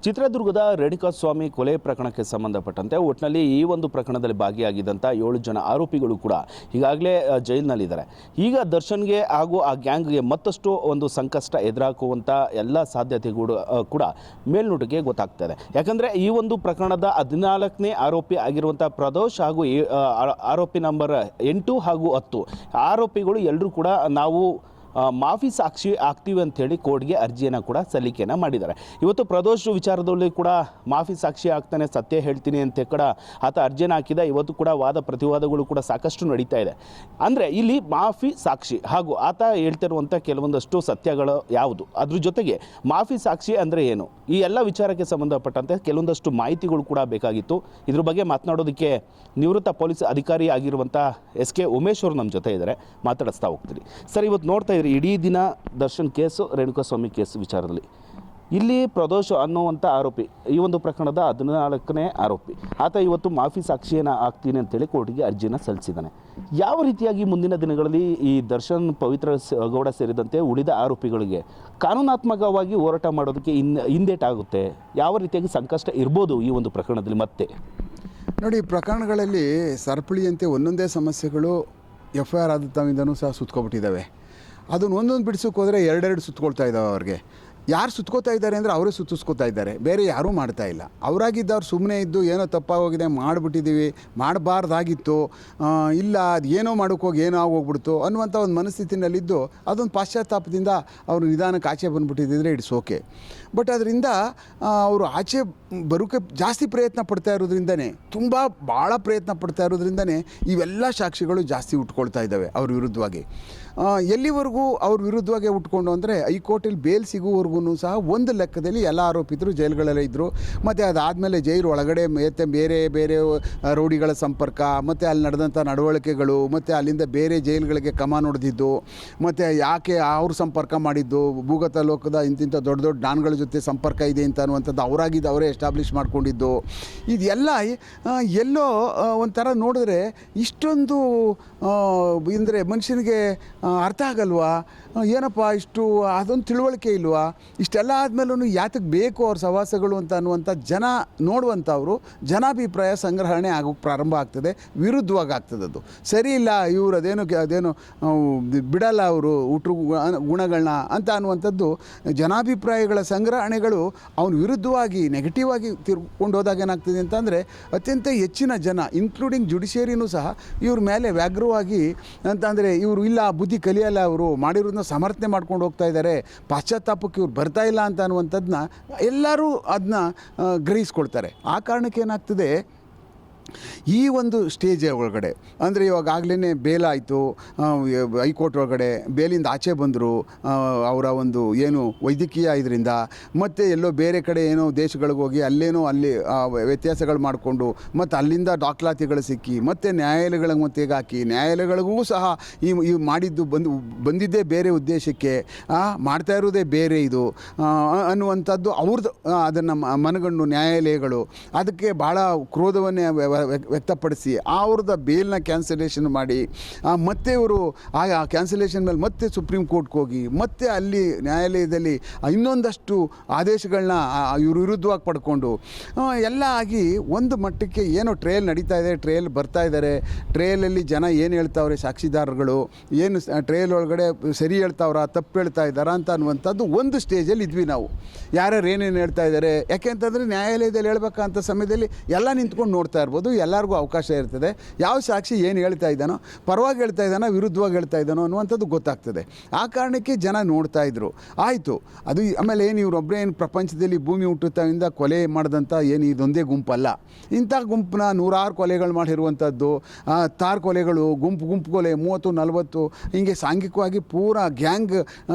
ಚಿತ್ರದುರ್ಗದ ರೇಣುಕಾಸ್ವಾಮಿ ಕೊಲೆ ಪ್ರಕರಣಕ್ಕೆ ಸಂಬಂಧಪಟ್ಟಂತೆ ಒಟ್ಟಿನಲ್ಲಿ ಈ ಒಂದು ಪ್ರಕರಣದಲ್ಲಿ ಭಾಗಿಯಾಗಿದ್ದಂಥ 7 ಜನ ಆರೋಪಿಗಳು ಕೂಡ ಈಗಾಗಲೇ ಜೈಲಿನಲ್ಲಿದ್ದಾರೆ. ಈಗ ದರ್ಶನ್ಗೆ ಹಾಗೂ ಆ ಗ್ಯಾಂಗ್ಗೆ ಮತ್ತಷ್ಟು ಒಂದು ಸಂಕಷ್ಟ ಎದುರಾಕುವಂಥ ಎಲ್ಲ ಸಾಧ್ಯತೆಗಳು ಕೂಡ ಮೇಲ್ನೋಟಕ್ಕೆ ಗೊತ್ತಾಗ್ತಾ ಇದೆ. ಯಾಕಂದರೆ ಈ ಒಂದು ಪ್ರಕರಣದ 14ನೇ ಆರೋಪಿ ಆಗಿರುವಂಥ ಪ್ರದೋಷ್ ಹಾಗೂ ಆರೋಪಿ ನಂಬರ್ 8 ಹಾಗೂ 10 ಆರೋಪಿಗಳು ಎಲ್ಲರೂ ಕೂಡ ನಾವು ಮಾಫಿ ಸಾಕ್ಷಿ ಆಗ್ತೀವಿ ಅಂಥೇಳಿ ಕೋರ್ಟ್ಗೆ ಅರ್ಜಿಯನ್ನು ಕೂಡ ಸಲ್ಲಿಕೆಯನ್ನು ಮಾಡಿದ್ದಾರೆ. ಇವತ್ತು ಪ್ರದೋಷ್ ವಿಚಾರದಲ್ಲಿ ಕೂಡ ಮಾಫಿ ಸಾಕ್ಷಿ ಆಗ್ತಾನೆ, ಸತ್ಯ ಹೇಳ್ತೀನಿ ಅಂತ ಕೂಡ ಆತ ಅರ್ಜಿಯನ್ನು ಹಾಕಿದ. ಇವತ್ತು ಕೂಡ ವಾದ ಪ್ರತಿವಾದಗಳು ಕೂಡ ಸಾಕಷ್ಟು ನಡೀತಾ ಇದೆ. ಅಂದರೆ ಇಲ್ಲಿ ಮಾಫಿ ಸಾಕ್ಷಿ ಹಾಗೂ ಆತ ಹೇಳ್ತಿರುವಂಥ ಕೆಲವೊಂದಷ್ಟು ಸತ್ಯಗಳು ಯಾವುದು, ಅದ್ರ ಜೊತೆಗೆ ಮಾಫಿ ಸಾಕ್ಷಿ ಅಂದರೆ ಏನು, ಈ ಎಲ್ಲ ವಿಚಾರಕ್ಕೆ ಸಂಬಂಧಪಟ್ಟಂತೆ ಕೆಲವೊಂದಷ್ಟು ಮಾಹಿತಿಗಳು ಕೂಡ ಬೇಕಾಗಿತ್ತು. ಇದ್ರ ಬಗ್ಗೆ ಮಾತನಾಡೋದಕ್ಕೆ ನಿವೃತ್ತ ಪೊಲೀಸ್ ಅಧಿಕಾರಿ ಆಗಿರುವಂಥ SK ಉಮೇಶ್ ಅವರು ನಮ್ಮ ಜೊತೆ ಇದ್ದಾರೆ, ಮಾತಾಡಿಸ್ತಾ ಹೋಗ್ತೀರಿ. ಸರ್, ಇವತ್ತು ನೋಡ್ತಾ ಇದ್ರಿ ಇಡೀ ದಿನ ದರ್ಶನ್ ಕೇಸು, ರೇಣುಕಾಸ್ವಾಮಿ ಕೇಸ್ ವಿಚಾರದಲ್ಲಿ ಇಲ್ಲಿ ಪ್ರದೋಷ್ ಅನ್ನುವಂಥ ಆರೋಪಿ ಈ ಒಂದು ಪ್ರಕರಣದ 14ನೇ ಆರೋಪಿ ಆತ ಇವತ್ತು ಮಾಫಿ ಸಾಕ್ಷಿಯನ್ನು ಆಗ್ತೀನಿ ಅಂತೇಳಿ ಕೋರ್ಟಿಗೆ ಅರ್ಜಿಯನ್ನು ಸಲ್ಲಿಸಿದ್ದಾನೆ. ಯಾವ ರೀತಿಯಾಗಿ ಮುಂದಿನ ದಿನಗಳಲ್ಲಿ ಈ ದರ್ಶನ್, ಪವಿತ್ರ ಗೌಡ ಸೇರಿದಂತೆ ಉಳಿದ ಆರೋಪಿಗಳಿಗೆ ಕಾನೂನಾತ್ಮಕವಾಗಿ ಹೋರಾಟ ಮಾಡೋದಕ್ಕೆ ಹಿಂದೇಟಾಗುತ್ತೆ? ಯಾವ ರೀತಿಯಾಗಿ ಸಂಕಷ್ಟ ಇರ್ಬೋದು ಈ ಒಂದು ಪ್ರಕರಣದಲ್ಲಿ? ಮತ್ತೆ ನೋಡಿ, ಪ್ರಕರಣಗಳಲ್ಲಿ ಸರಪಳಿಯಂತೆ ಒಂದೊಂದೇ ಸಮಸ್ಯೆಗಳು FIR ಆದ ತಮ್ಮಿಂದನೂ ಸಹ ಸುತ್ಕೊಬಿಟ್ಟಿದ್ದಾವೆ. ಅದನ್ನು ಒಂದೊಂದು ಬಿಡಿಸೋಕೆ ಹೋದರೆ ಎರಡೆರಡು ಸುತ್ಕೊಳ್ತಾ ಇದ್ದಾವೆ. ಅವ್ರಿಗೆ ಯಾರು ಸುತ್ಕೋತಾ ಇದ್ದಾರೆ ಅಂದರೆ ಅವರೇ ಸುತ್ತಿಸ್ಕೋತಾ ಇದ್ದಾರೆ, ಬೇರೆ ಯಾರೂ ಮಾಡ್ತಾ ಇಲ್ಲ. ಅವರಾಗಿದ್ದವ್ರು ಸುಮ್ಮನೆ ಇದ್ದು ಏನೋ ತಪ್ಪಾಗೋಗಿದೆ, ಮಾಡಿಬಿಟ್ಟಿದ್ದೀವಿ, ಮಾಡಬಾರ್ದಾಗಿತ್ತು, ಇಲ್ಲ ಅದು ಏನೋ ಮಾಡೋಕ್ಕೋಗಿ ಏನೋ ಆಗೋಗ್ಬಿಡ್ತು ಅನ್ನುವಂಥ ಒಂದು ಮನಸ್ಥಿತಿನಲ್ಲಿದ್ದು ಅದೊಂದು ಪಾಶ್ಚಾತ್ತಾಪದಿಂದ ಅವರು ನಿಧಾನಕ್ಕೆ ಆಚೆ ಬಂದುಬಿಟ್ಟಿದ್ದರೆ ಇಟ್ಸ್ ಓಕೆ. ಬಟ್ ಅದರಿಂದ ಅವರು ಆಚೆ ಬರೋಕ್ಕೆ ಜಾಸ್ತಿ ಪ್ರಯತ್ನ ಪಡ್ತಾ ಇರೋದ್ರಿಂದನೇ, ಭಾಳ ಪ್ರಯತ್ನ ಪಡ್ತಾ ಇರೋದ್ರಿಂದನೇ ಇವೆಲ್ಲ ಸಾಕ್ಷಿಗಳು ಜಾಸ್ತಿ ಉಟ್ಕೊಳ್ತಾ ಇದ್ದಾವೆ ಅವ್ರ ವಿರುದ್ಧವಾಗಿ. ಎಲ್ಲಿವರೆಗೂ ಅವ್ರ ವಿರುದ್ಧವಾಗಿ ಉಟ್ಕೊಂಡು ಅಂದರೆ ಹೈಕೋರ್ಟಲ್ಲಿ ಬೇಲ್ ಸಿಗುವವರೆಗೂ ಸಹ ಒಂದು ಲೆಕ್ಕದಲ್ಲಿ ಎಲ್ಲ ಆರೋಪಿತರು ಜೈಲುಗಳಲ್ಲೇ ಇದ್ದರು. ಮತ್ತು ಅದಾದಮೇಲೆ ಜೈಲು ಒಳಗಡೆ ಮತ್ತೆ ಬೇರೆ ಬೇರೆ ರೌಡಿಗಳ ಸಂಪರ್ಕ, ಮತ್ತು ಅಲ್ಲಿ ನಡೆದಂಥ ನಡವಳಿಕೆಗಳು, ಮತ್ತು ಅಲ್ಲಿಂದ ಬೇರೆ ಜೈಲುಗಳಿಗೆ ಕಮಾನು ಹೊಡೆದಿದ್ದು, ಮತ್ತು ಯಾಕೆ ಅವ್ರು ಸಂಪರ್ಕ ಮಾಡಿದ್ದು, ಭೂಗತ ಲೋಕದ ಇಂತಿಂಥ ದೊಡ್ಡ ದೊಡ್ಡ ಡಾನ್ಗಳ ಜೊತೆ ಸಂಪರ್ಕ ಇದೆ ಅಂತ ಅನ್ನುವಂಥದ್ದು ಅವರೇ ಎಸ್ಟಾಬ್ಲಿಷ್ ಮಾಡ್ಕೊಂಡಿದ್ದು, ಇದೆಲ್ಲ ಎಲ್ಲೋ ಒಂಥರ ನೋಡಿದ್ರೆ ಇಷ್ಟೊಂದು ಅಂದರೆ ಮನುಷ್ಯನಿಗೆ ಅರ್ಥ ಆಗಲ್ವಾ, ಏನಪ್ಪ ಇಷ್ಟು ಅದೊಂದು ತಿಳುವಳಿಕೆ ಇಲ್ವಾ, ಇಷ್ಟೆಲ್ಲ ಆದಮೇಲೂ ಯಾತಕ್ಕೆ ಬೇಕು ಅವ್ರ ಸವಾಸಗಳು ಅಂತ ಅನ್ನುವಂಥ ಜನ ನೋಡುವಂಥವ್ರು ಜನಾಭಿಪ್ರಾಯ ಸಂಗ್ರಹಣೆ ಆಗೋಕ್ಕೆ ಪ್ರಾರಂಭ ಆಗ್ತದೆ, ವಿರುದ್ಧವಾಗಿ ಆಗ್ತದೆ. ಅದು ಸರಿ ಇಲ್ಲ, ಇವರು ಅದೇನು ಬಿಡಲ್ಲ ಅವರು ಹುಟ್ರು ಗುಣಗಳನ್ನ ಅಂತ ಅನ್ನುವಂಥದ್ದು ಜನಾಭಿಪ್ರಾಯಗಳ ಸಂಗ್ರಹಣೆಗಳು ಅವನ ವಿರುದ್ಧವಾಗಿ ನೆಗೆಟಿವ್ ಆಗಿ ತಿರ್ಕೊಂಡು ಹೋದಾಗ ಏನಾಗ್ತದೆ ಅಂತಂದರೆ ಅತ್ಯಂತ ಹೆಚ್ಚಿನ ಜನ ಇನ್ಕ್ಲೂಡಿಂಗ್ ಜುಡಿಷಿಯರಿನೂ ಸಹ ಇವ್ರ ಮೇಲೆ ವ್ಯಾಗ್ರವಾಗಿ ಅಂತಂದರೆ ಇವರು ಇಲ್ಲ ಬುದ್ಧಿ ಕಲಿಯಲ್ಲ, ಅವರು ಮಾಡಿರೋದನ್ನ ಸಮರ್ಥನೆ ಮಾಡ್ಕೊಂಡು ಹೋಗ್ತಾ ಇದ್ದಾರೆ, ಪಾಶ್ಚಾತ್ತಾಪಕ್ಕೆ ಇವ್ರು ಬರ್ತಾ ಇಲ್ಲ ಅಂತ ಅನ್ನುವಂಥದ್ದನ್ನ ಎಲ್ಲರೂ ಅದನ್ನ ಗ್ರಹಿಸ್ಕೊಳ್ತಾರೆ. ಆ ಕಾರಣಕ್ಕೆ ಏನಾಗ್ತದೆ, ಈ ಒಂದು ಸ್ಟೇಜ್ ಒಳಗಡೆ ಅಂದರೆ ಇವಾಗಲೇ ಬೇಲ್ ಆಯಿತು, ಹೈಕೋರ್ಟ್ ಒಳಗಡೆ ಬೇಲಿಂದ ಆಚೆ ಬಂದರು, ಅವರ ಒಂದು ಏನು ವೈದ್ಯಕೀಯ ಇದರಿಂದ, ಮತ್ತು ಎಲ್ಲೋ ಬೇರೆ ಕಡೆ ಏನೋ ದೇಶಗಳಿಗೆ ಹೋಗಿ ಅಲ್ಲಿ ವ್ಯತ್ಯಾಸಗಳು ಮಾಡಿಕೊಂಡು ಮತ್ತು ಅಲ್ಲಿಂದ ದಾಖಲಾತಿಗಳು ಸಿಕ್ಕಿ ಮತ್ತು ನ್ಯಾಯಾಲಯಗಳಿಗೆ ಮತ್ತೆ ಹಾಕಿ ನ್ಯಾಯಾಲಯಗಳಿಗೂ ಸಹ ಈ ಮಾಡಿದ್ದು ಬಂದಿದ್ದೇ ಬೇರೆ ಉದ್ದೇಶಕ್ಕೆ, ಮಾಡ್ತಾ ಇರೋದೇ ಬೇರೆ ಇದು ಅನ್ನುವಂಥದ್ದು ಅವ್ರದ್ದು ಅದನ್ನು ಮನಗಂಡು ನ್ಯಾಯಾಲಯಗಳು ಅದಕ್ಕೆ ಭಾಳ ಕ್ರೋಧವನ್ನೇ ವ್ಯಕ್ತಪಡಿಸಿ ಅವ್ರದ್ದು ಬೇಲ್ನ ಕ್ಯಾನ್ಸಲೇಷನ್ ಮಾಡಿ ಮತ್ತೆ ಇವರು ಆ ಕ್ಯಾನ್ಸಲೇಷನ್ ಮೇಲೆ ಮತ್ತೆ ಸುಪ್ರೀಂ ಕೋರ್ಟ್ಗೆ ಹೋಗಿ ಮತ್ತೆ ಅಲ್ಲಿ ನ್ಯಾಯಾಲಯದಲ್ಲಿ ಇನ್ನೊಂದಷ್ಟು ಆದೇಶಗಳನ್ನ ಇವ್ರ ವಿರುದ್ಧವಾಗಿ ಪಡ್ಕೊಂಡು ಎಲ್ಲ ಆಗಿ ಒಂದು ಮಟ್ಟಕ್ಕೆ ಏನೋ ಟ್ರಯಲ್ ನಡೀತಾ ಇದೆ, ಟ್ರಯಲ್ ಬರ್ತಾ ಇದ್ದಾರೆ, ಟ್ರಯಲಲ್ಲಿ ಜನ ಏನು ಹೇಳ್ತಾವ್ರೆ, ಸಾಕ್ಷಿದಾರಗಳು ಏನು ಟ್ರಯಲ್ ಒಳಗಡೆ ಸರಿ ಹೇಳ್ತಾವ್ರ ತಪ್ಪು ಹೇಳ್ತಾ ಇದ್ದಾರಾ ಅಂತ ಅನ್ನುವಂಥದ್ದು ಒಂದು ಸ್ಟೇಜಲ್ಲಿ ಇದ್ವಿ ನಾವು. ಯಾರ್ಯಾರು ಏನೇನು ಹೇಳ್ತಾ ಇದ್ದಾರೆ, ಯಾಕೆಂತಂದರೆ ನ್ಯಾಯಾಲಯದಲ್ಲಿ ಹೇಳ್ಬೇಕಂತ ಸಮಯದಲ್ಲಿ ಎಲ್ಲ ನಿಂತ್ಕೊಂಡು ನೋಡ್ತಾ ಇರ್ಬೋದು, ಎಲ್ಲರಿಗೂ ಅವಕಾಶ ಇರ್ತದೆ. ಯಾವ ಸಾಕ್ಷಿ ಏನು ಹೇಳ್ತಾ ಇದ್ದಾನೋ, ಪರವಾಗಿ ಹೇಳ್ತಾ ಇದ್ದಾನೋ ವಿರುದ್ಧವಾಗಿ ಹೇಳ್ತಾ ಇದ್ದಾನೋ ಅನ್ನುವಂಥದ್ದು ಗೊತ್ತಾಗ್ತದೆ. ಆ ಕಾರಣಕ್ಕೆ ಜನ ನೋಡ್ತಾ ಇದ್ರು. ಆಯಿತು, ಅದು ಆಮೇಲೆ ಏನು ಇವರೊಬ್ಬರೇ ಏನು ಪ್ರಪಂಚದಲ್ಲಿ ಭೂಮಿ ಹುಟ್ಟುತ್ತಿಂದ ಕೊಲೆ ಮಾಡಿದಂಥ ಏನು ಇದೊಂದೇ ಗುಂಪಲ್ಲ, ಇಂಥ ಗುಂಪನ್ನ 100 ಕೊಲೆಗಳು ಮಾಡಿರುವಂಥದ್ದು, 10 ಕೊಲೆಗಳು, ಗುಂಪು ಕೊಲೆ 30-40 ಹಿಂಗೆ ಸಾಂಘಿಕವಾಗಿ ಪೂರಾ ಗ್ಯಾಂಗ್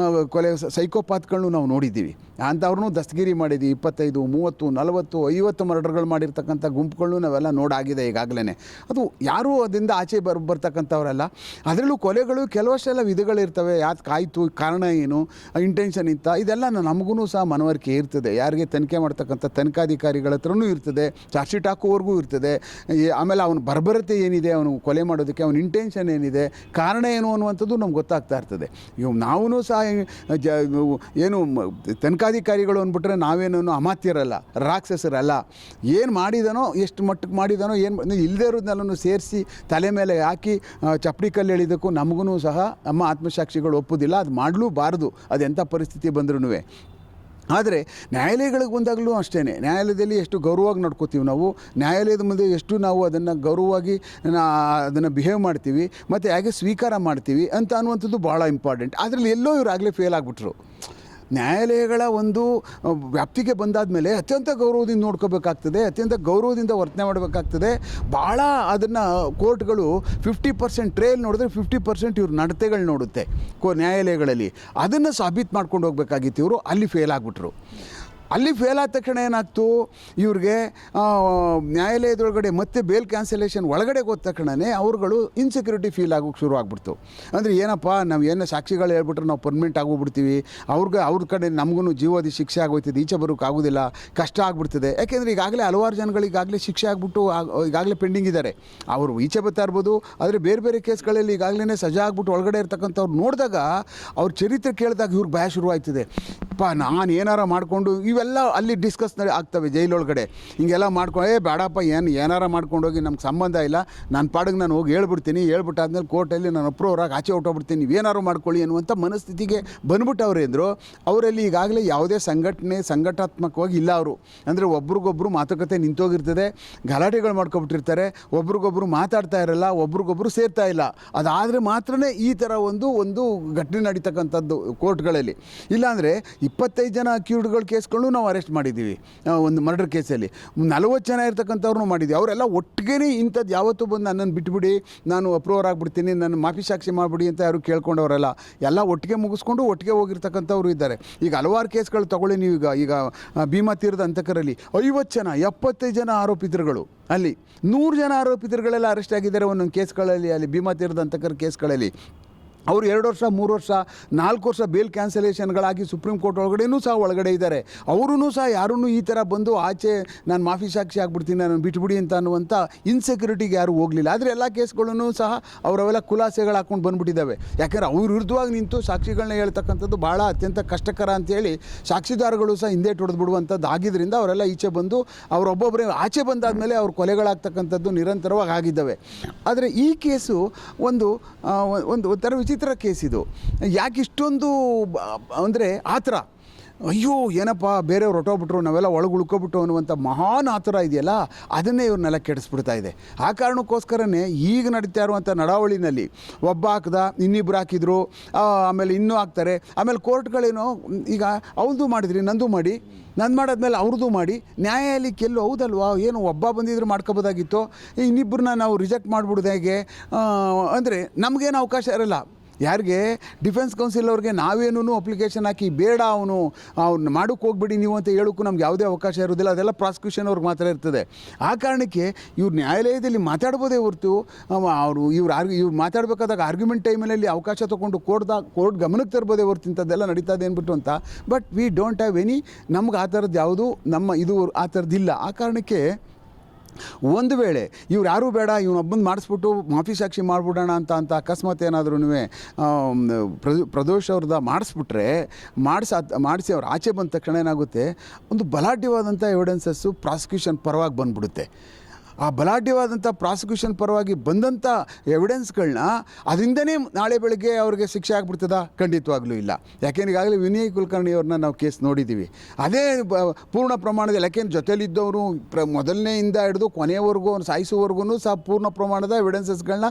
ಕೊಲೆ ಸೈಕೋಪಾತ್ಗಳನ್ನು ನಾವು ನೋಡಿದ್ದೀವಿ. ಅಂಥವ್ರನ್ನೂ ದಸ್ತಗಿರಿ ಮಾಡಿದ್ವಿ. 25, 30, 40, 50 ಮರ್ಡರ್ಗಳು ಮಾಡಿರ್ತಕ್ಕಂಥ ಗುಂಪುಗಳನ್ನು ನಾವೆಲ್ಲ ನೋಡಾಗಿದೆ ಈಗಾಗಲೇ. ಅದು ಯಾರೂ ಅದರಿಂದ ಆಚೆ ಬರ್ತಕ್ಕಂಥವರಲ್ಲ. ಅದರಲ್ಲೂ ಕೊಲೆಗಳು ಕೆಲವಷ್ಟೆಲ್ಲ ವಿಧಗಳಿರ್ತವೆ, ಯಾಕೆ ಆಯಿತು, ಕಾರಣ ಏನು, ಇಂಟೆನ್ಷನ್ ಇತ್ತ, ಇದೆಲ್ಲ ನಮಗೂ ಸಹ ಮನವರಿಕೆ ಇರ್ತದೆ. ಯಾರಿಗೆ ತನಿಖೆ ಮಾಡ್ತಕ್ಕಂಥ ತನಿಖಾಧಿಕಾರಿಗಳ ಹತ್ರನೂ ಇರ್ತದೆ, ಚಾರ್ಜ್ ಶೀಟ್ ಹಾಕುವವರೆಗೂ ಇರ್ತದೆ. ಆಮೇಲೆ ಅವನ ಬರ್ಬರತೆ ಏನಿದೆ, ಅವನು ಕೊಲೆ ಮಾಡೋದಕ್ಕೆ ಅವನ ಇಂಟೆನ್ಷನ್ ಏನಿದೆ, ಕಾರಣ ಏನು ಅನ್ನುವಂಥದ್ದು ನಮ್ಗೆ ಗೊತ್ತಾಗ್ತಾ ಇರ್ತದೆ. ಇವು ನಾವೂ ಸಹ ಏನು ತನಿಖಾ ಸರ್ಕಾಧಿಕಾರಿಗಳು ಅಂದ್ಬಿಟ್ರೆ ನಾವೇನೂ ಅಮಾತ್ಯರಲ್ಲ, ರಾಕ್ಷಸರಲ್ಲ. ಏನು ಮಾಡಿದಾನೋ, ಎಷ್ಟು ಮಟ್ಟಕ್ಕೆ ಮಾಡಿದಾನೋ, ಏನು ಇಲ್ಲದೇ ಇರೋದನ್ನೆಲ್ಲನೂ ಸೇರಿಸಿ ತಲೆ ಮೇಲೆ ಹಾಕಿ ಚಪ್ಪಡಿ ಕಲ್ಲು ಎಳಿದಕ್ಕೂ ನಮಗೂ ಸಹ ನಮ್ಮ ಆತ್ಮಸಾಕ್ಷಿಗಳು ಒಪ್ಪೋದಿಲ್ಲ. ಅದು ಮಾಡಲೂಬಾರ್ದು, ಅದೆಂಥ ಪರಿಸ್ಥಿತಿ ಬಂದ್ರೂ. ಆದರೆ ನ್ಯಾಯಾಲಯಗಳಿಗೆ ಬಂದಾಗಲೂ ಅಷ್ಟೇ, ನ್ಯಾಯಾಲಯದಲ್ಲಿ ಎಷ್ಟು ಗೌರವವಾಗಿ ನಡ್ಕೋತೀವಿ ನಾವು, ನ್ಯಾಯಾಲಯದ ಮುಂದೆ ಎಷ್ಟು ನಾವು ಅದನ್ನು ಗೌರವವಾಗಿ ಅದನ್ನು ಬಿಹೇವ್ ಮಾಡ್ತೀವಿ ಮತ್ತು ಹೇಗೆ ಸ್ವೀಕಾರ ಮಾಡ್ತೀವಿ ಅಂತ ಅನ್ನುವಂಥದ್ದು ಭಾಳ ಇಂಪಾರ್ಟೆಂಟ್. ಅದರಲ್ಲಿ ಎಲ್ಲೋ ಇವರು ಆಗಲೇ ಫೇಲ್ ಆಗಿಬಿಟ್ರು. ನ್ಯಾಯಾಲಯಗಳ ಒಂದು ವ್ಯಾಪ್ತಿಗೆ ಬಂದಾದ ಮೇಲೆ ಅತ್ಯಂತ ಗೌರವದಿಂದ ನೋಡ್ಕೋಬೇಕಾಗ್ತದೆ, ಅತ್ಯಂತ ಗೌರವದಿಂದ ವರ್ತನೆ ಮಾಡಬೇಕಾಗ್ತದೆ. ಭಾಳ ಅದನ್ನು ಕೋರ್ಟ್ಗಳು 50% ಟ್ರೇಲ್ ನೋಡಿದ್ರೆ 50% ಇವ್ರ ನಡತೆಗಳು ನೋಡುತ್ತೆ ನ್ಯಾಯಾಲಯಗಳಲ್ಲಿ. ಅದನ್ನು ಸಾಬೀತು ಮಾಡ್ಕೊಂಡು ಹೋಗ್ಬೇಕಾಗಿತ್ತು. ಇವರು ಅಲ್ಲಿ ಫೇಲ್ ಆಗಿಬಿಟ್ರು. ಅಲ್ಲಿ ಫೇಲ್ ಆದ ತಕ್ಷಣ ಏನಾಗ್ತು, ಇವ್ರಿಗೆ ನ್ಯಾಯಾಲಯದೊಳಗಡೆ ಮತ್ತೆ ಬೇಲ್ ಕ್ಯಾನ್ಸಲೇಷನ್ ಒಳಗಡೆ ಹೋದ ತಕ್ಷಣವೇ ಅವ್ರುಗಳು ಇನ್ಸೆಕ್ಯೂರಿಟಿ ಫೀಲ್ ಆಗೋಕ್ಕೆ ಶುರು ಆಗ್ಬಿಡ್ತು. ಅಂದರೆ ಏನಪ್ಪ, ನಾವು ಏನೋ ಸಾಕ್ಷಿಗಳು ಹೇಳ್ಬಿಟ್ರೆ ನಾವು ಪರ್ಮನೆಂಟ್ ಆಗೋಗ್ಬಿಡ್ತೀವಿ, ಅವ್ರ ಕಡೆ ನಮಗೂ ಜೀವಾವಧಿ ಶಿಕ್ಷೆ ಆಗೋಯ್ತದೆ, ಈಚೆ ಬರೋಕ್ಕೆ ಆಗೋದಿಲ್ಲ, ಕಷ್ಟ ಆಗಿಬಿಡ್ತದೆ. ಯಾಕೆಂದರೆ ಈಗಾಗಲೇ ಹಲವಾರು ಜನಗಳು ಈಗಾಗಲೇ ಶಿಕ್ಷೆ ಆಗಿಬಿಟ್ಟು ಈಗಾಗಲೇ ಪೆಂಡಿಂಗ್ ಇದ್ದಾರೆ. ಅವರು ಈಚೆ ಬರ್ತಾ ಇರ್ಬೋದು, ಆದರೆ ಬೇರೆ ಬೇರೆ ಕೇಸ್ಗಳಲ್ಲಿ ಈಗಾಗಲೇ ಸಜಾ ಆಗ್ಬಿಟ್ಟು ಒಳಗಡೆ ಇರ್ತಕ್ಕಂಥವ್ರು ನೋಡಿದಾಗ ಅವ್ರ ಚರಿತ್ರೆ ಕೇಳಿದಾಗ ಇವ್ರಿಗೆ ಭಯ ಶುರುವಾಯ್ತದೆ. ನಾನು ಏನಾರ ಮಾಡಿಕೊಂಡು ಇವೆಲ್ಲ ಅಲ್ಲಿ ಡಿಸ್ಕಸ್ ಆಗ್ತವೆ ಜೈಲೊಳಗಡೆ. ಹಿಂಗೆಲ್ಲ ಮಾಡ್ಕೊಂಡು ಬೇಡಪ್ಪ, ಏನಾರ ಮಾಡ್ಕೊಂಡೋಗಿ ನಮ್ಗೆ ಸಂಬಂಧ ಇಲ್ಲ, ನನ್ನ ಪಾಡಿಗೆ ನಾನು ಹೋಗಿ ಹೇಳ್ಬಿಡ್ತೀನಿ, ಹೇಳ್ಬಿಟ್ಟಾದ್ಮೇಲೆ ಕೋರ್ಟಲ್ಲಿ ನಾನು ಅಪ್ರೂವರಾಗಿ ಆಚೆ ಹೊಟ್ಟೋಗ್ಬಿಡ್ತೀನಿ, ನೀವೇನಾರು ಮಾಡ್ಕೊಳ್ಳಿ ಅನ್ನುವಂಥ ಮನಸ್ಥಿತಿಗೆ ಬಂದ್ಬಿಟ್ಟವ್ರೆ ಅಂದರು. ಅವರಲ್ಲಿ ಈಗಾಗಲೇ ಯಾವುದೇ ಸಂಘಟನಾತ್ಮಕವಾಗಿ ಇಲ್ಲ ಅವರು. ಅಂದರೆ ಒಬ್ರಿಗೊಬ್ರು ಮಾತುಕತೆ ನಿಂತೋಗಿರ್ತದೆ, ಗಲಾಟೆಗಳು ಮಾಡ್ಕೊಬಿಟ್ಟಿರ್ತಾರೆ, ಒಬ್ರಿಗೊಬ್ರು ಮಾತಾಡ್ತಾ ಇರಲ್ಲ, ಒಬ್ರಿಗೊಬ್ರು ಸೇರ್ತಾ ಇಲ್ಲ. ಅದಾದರೆ ಮಾತ್ರನೇ ಈ ಥರ ಒಂದು ಘಟನೆ ನಡೀತಕ್ಕಂಥದ್ದು ಕೋರ್ಟ್ಗಳಲ್ಲಿ. ಇಲ್ಲಾಂದರೆ 25 ಜನ ಅಕ್ಯೂಡ್ಗಳ ಕೇಸ್ಗಳು ನಾವು ಅರೆಸ್ಟ್ ಮಾಡಿದ್ದೀವಿ ಒಂದು ಮರ್ಡರ್ ಕೇಸಲ್ಲಿ, 40 ಜನ ಇರ್ತಕ್ಕಂಥವ್ರನ್ನೂ ಮಾಡಿದ್ದೀವಿ. ಅವರೆಲ್ಲ ಒಟ್ಟಿಗೆ ಇಂಥದ್ದು ಯಾವತ್ತೂ ಬಂದು ನನ್ನನ್ನು ಬಿಟ್ಬಿಡಿ, ನಾನು ಅಪ್ರೂವರ್ ಆಗಿಬಿಡ್ತೀನಿ, ನನ್ನ ಮಾಫಿ ಸಾಕ್ಷಿ ಮಾಡಿಬಿಡಿ ಅಂತ ಯಾರು ಕೇಳ್ಕೊಂಡವರೆಲ್ಲ ಎಲ್ಲ ಒಟ್ಟಿಗೆ ಮುಗಿಸ್ಕೊಂಡು ಒಟ್ಟಿಗೆ ಹೋಗಿರ್ತಕ್ಕಂಥವ್ರು ಇದ್ದಾರೆ. ಈಗ ಹಲವಾರು ಕೇಸ್ಗಳು ತಗೊಳ್ಳಿ ನೀವು. ಈಗ ಭೀಮಾ ತೀರದ ಅಂತಕರಲ್ಲಿ 50 ಜನ 75 ಜನ ಆರೋಪಿತರುಗಳು, ಅಲ್ಲಿ 100 ಜನ ಆರೋಪಿತರುಗಳೆಲ್ಲ ಅರೆಸ್ಟ್ ಆಗಿದ್ದಾರೆ ಒಂದೊಂದು ಕೇಸ್ಗಳಲ್ಲಿ. ಅಲ್ಲಿ ಭೀಮಾ ತೀರದ ಅಂತಕರ ಕೇಸ್ಗಳಲ್ಲಿ ಅವರು 2 ವರ್ಷ 3 ವರ್ಷ 4 ವರ್ಷ ಬೇಲ್ ಕ್ಯಾನ್ಸಲೇಷನ್ಗಳಾಗಿ ಸುಪ್ರೀಂ ಕೋರ್ಟ್ ಒಳಗಡೆನೂ ಸಹ ಒಳಗಡೆ ಇದ್ದಾರೆ. ಅವರೂ ಸಹ ಯಾರೂ ಈ ಥರ ಬಂದು ಆಚೆ ನಾನು ಮಾಫಿ ಸಾಕ್ಷಿ ಆಗ್ಬಿಡ್ತೀನಿ, ನಾನು ಬಿಟ್ಬಿಡಿ ಅಂತ ಅನ್ನುವಂಥ ಇನ್ಸೆಕ್ಯೂರಿಟಿಗೆ ಯಾರೂ ಹೋಗಲಿಲ್ಲ. ಆದರೆ ಎಲ್ಲ ಕೇಸ್ಗಳನ್ನೂ ಸಹ ಅವರವೆಲ್ಲ ಖುಲಾಸೆಗಳು ಹಾಕ್ಕೊಂಡು ಬಂದುಬಿಟ್ಟಿದ್ದಾವೆ. ಯಾಕೆಂದರೆ ಅವ್ರ ವಿರುದ್ಧವಾಗಿ ನಿಂತು ಸಾಕ್ಷಿಗಳನ್ನ ಹೇಳ್ತಕ್ಕಂಥದ್ದು ಭಾಳ ಅತ್ಯಂತ ಕಷ್ಟಕರ ಅಂತೇಳಿ ಸಾಕ್ಷಿದಾರಗಳು ಸಹ ಹಿಂದೆ ಹೊಡೆದು ಬಿಡುವಂಥದ್ದು ಆಗಿದ್ದರಿಂದ ಅವರೆಲ್ಲ ಈಚೆ ಬಂದು ಅವರೊಬ್ಬೊಬ್ಬರೇ ಆಚೆ ಬಂದಾದಮೇಲೆ ಅವ್ರ ಕೊಲೆಗಳಾಗ್ತಕ್ಕಂಥದ್ದು ನಿರಂತರವಾಗಿ ಆಗಿದ್ದಾವೆ. ಆದರೆ ಈ ಕೇಸು ಒಂದು ಥರ ವಿಚಿತ್ರ ಕೇಸ್ ಇದು. ಯಾಕೆ ಇಷ್ಟೊಂದು ಅಂದರೆ ಆತರ, ಅಯ್ಯೋ ಏನಪ್ಪ ಬೇರೆಯವ್ರು ಹೊಟ್ಟೋಗ್ಬಿಟ್ರು, ನಾವೆಲ್ಲ ಒಳಗೆ ಉಳ್ಕೊಬಿಟ್ಟು ಅನ್ನುವಂಥ ಮಹಾನ್ ಆತರ ಇದೆಯಲ್ಲ, ಅದನ್ನೇ ಇವ್ರನ್ನೆಲ್ಲ ಕೆಡಿಸ್ಬಿಡ್ತಾ ಇದೆ. ಆ ಕಾರಣಕ್ಕೋಸ್ಕರನೇ ಈಗ ನಡೀತಾ ಇರುವಂಥ ನಡಾವಳಿನಲ್ಲಿ ಒಬ್ಬ ಹಾಕ್ದ, ಇನ್ನಿಬ್ರು ಹಾಕಿದ್ರು, ಆಮೇಲೆ ಇನ್ನೂ ಹಾಕ್ತಾರೆ. ಆಮೇಲೆ ಕೋರ್ಟ್ಗಳೇನೋ ಈಗ ಅವ್ರದ್ದು ಮಾಡಿದ್ರಿ, ನಂದು ಮಾಡಿ, ನಂದು ಮಾಡಾದ್ಮೇಲೆ ಅವ್ರದ್ದು ಮಾಡಿ, ನ್ಯಾಯಾಲಯಕ್ಕೆ ಎಲ್ಲೂ ಹೌದಲ್ವಾ, ಏನು ಒಬ್ಬ ಬಂದಿದ್ರು ಮಾಡ್ಕೋಬೋದಾಗಿತ್ತು, ಇನ್ನಿಬ್ಬರನ್ನ ನಾವು ರಿಜೆಕ್ಟ್ ಮಾಡಿಬಿಡೋದು ಹೇಗೆ? ಅಂದರೆ ನಮಗೇನು ಅವಕಾಶ ಇರಲ್ಲ. ಯಾರಿಗೆ ಡಿಫೆನ್ಸ್ ಕೌನ್ಸಿಲ್ ಅವ್ರಿಗೆ ನಾವೇನೂ ಅಪ್ಲಿಕೇಶನ್ ಹಾಕಿ ಬೇಡ ಅವ್ನು ಮಾಡೋಕ್ಕೆ ಹೋಗ್ಬಿಡಿ ನೀವು ಅಂತ ಹೇಳೋಕ್ಕೂ ನಮ್ಗೆ ಯಾವುದೇ ಅವಕಾಶ ಇರೋದಿಲ್ಲ. ಅದೆಲ್ಲ ಪ್ರಾಸಿಕ್ಯೂಷನ್ ಅವ್ರಿಗೆ ಮಾತ್ರ ಇರ್ತದೆ. ಆ ಕಾರಣಕ್ಕೆ ಇವ್ರು ನ್ಯಾಯಾಲಯದಲ್ಲಿ ಮಾತಾಡ್ಬೋದೇ ಹೊರತು ಇವ್ರು ಮಾತಾಡಬೇಕಾದಾಗ ಆರ್ಗ್ಯುಮೆಂಟ್ ಟೈಮಲ್ಲಿ ಅವಕಾಶ ತೊಗೊಂಡು ಕೋರ್ಟ್ ಗಮನಕ್ಕೆ ತರ್ಬೋದೇ ಹೊರತು ಇಂಥದ್ದೆಲ್ಲ ನಡೀತದೆ ಅಂದ್ಬಿಟ್ಟು ಅಂತ. But we don't have any, ನಮ್ಗೆ ಆ ಥರದ್ದು ಯಾವುದು ಇದು ಆ ಥರದ್ದಿಲ್ಲ. ಆ ಕಾರಣಕ್ಕೆ ಒಂದು ವೇಳೆ ಇವ್ರು ಯಾರೂ ಬೇಡ, ಇವನೊಬ್ಬಂದು ಮಾಡಿಸ್ಬಿಟ್ಟು ಮಾಫಿ ಸಾಕ್ಷಿ ಮಾಡಿಬಿಡೋಣ ಅಂತ ಅಕಸ್ಮಾತ್ ಏನಾದ್ರೂ ಪ್ರದೋಷ್ ಅವ್ರದ್ದು ಮಾಡಿಸಿ ಅವ್ರು ಆಚೆ ಬಂದ ತಕ್ಷಣ ಏನಾಗುತ್ತೆ, ಒಂದು ಬಲಾಢ್ಯವಾದಂಥ ಎವಿಡೆನ್ಸಸ್ಸು ಪ್ರಾಸಿಕ್ಯೂಷನ್ ಪರವಾಗಿ ಬಂದ್ಬಿಡುತ್ತೆ. ಆ ಬಲಾಢ್ಯವಾದಂಥ ಪ್ರಾಸಿಕ್ಯೂಷನ್ ಪರವಾಗಿ ಬಂದಂಥ ಎವಿಡೆನ್ಸ್ಗಳನ್ನ ಅದರಿಂದನೇ ನಾಳೆ ಬೆಳಗ್ಗೆ ಅವ್ರಿಗೆ ಶಿಕ್ಷೆ ಆಗಿಬಿಡ್ತದ? ಖಂಡಿತವಾಗ್ಲೂ ಇಲ್ಲ. ಯಾಕೆಂದ್ರೆ ಈಗಾಗಲೇ ವಿನಯ್ ಕುಲಕರ್ಣಿ ಅವ್ರನ್ನ ನಾವು ಕೇಸ್ ನೋಡಿದ್ದೀವಿ. ಅದೇ ಪೂರ್ಣ ಪ್ರಮಾಣದಲ್ಲಿ, ಯಾಕೆಂದ್ರೆ ಜೊತೆಲಿದ್ದವರು ಮೊದಲನೆಯಿಂದ ಹಿಡಿದು ಕೊನೆಯವರೆಗೂ ಸಾಯಿಸುವವರೆಗೂ ಸಹ ಪೂರ್ಣ ಪ್ರಮಾಣದ ಎವಿಡೆನ್ಸಸ್ಗಳನ್ನ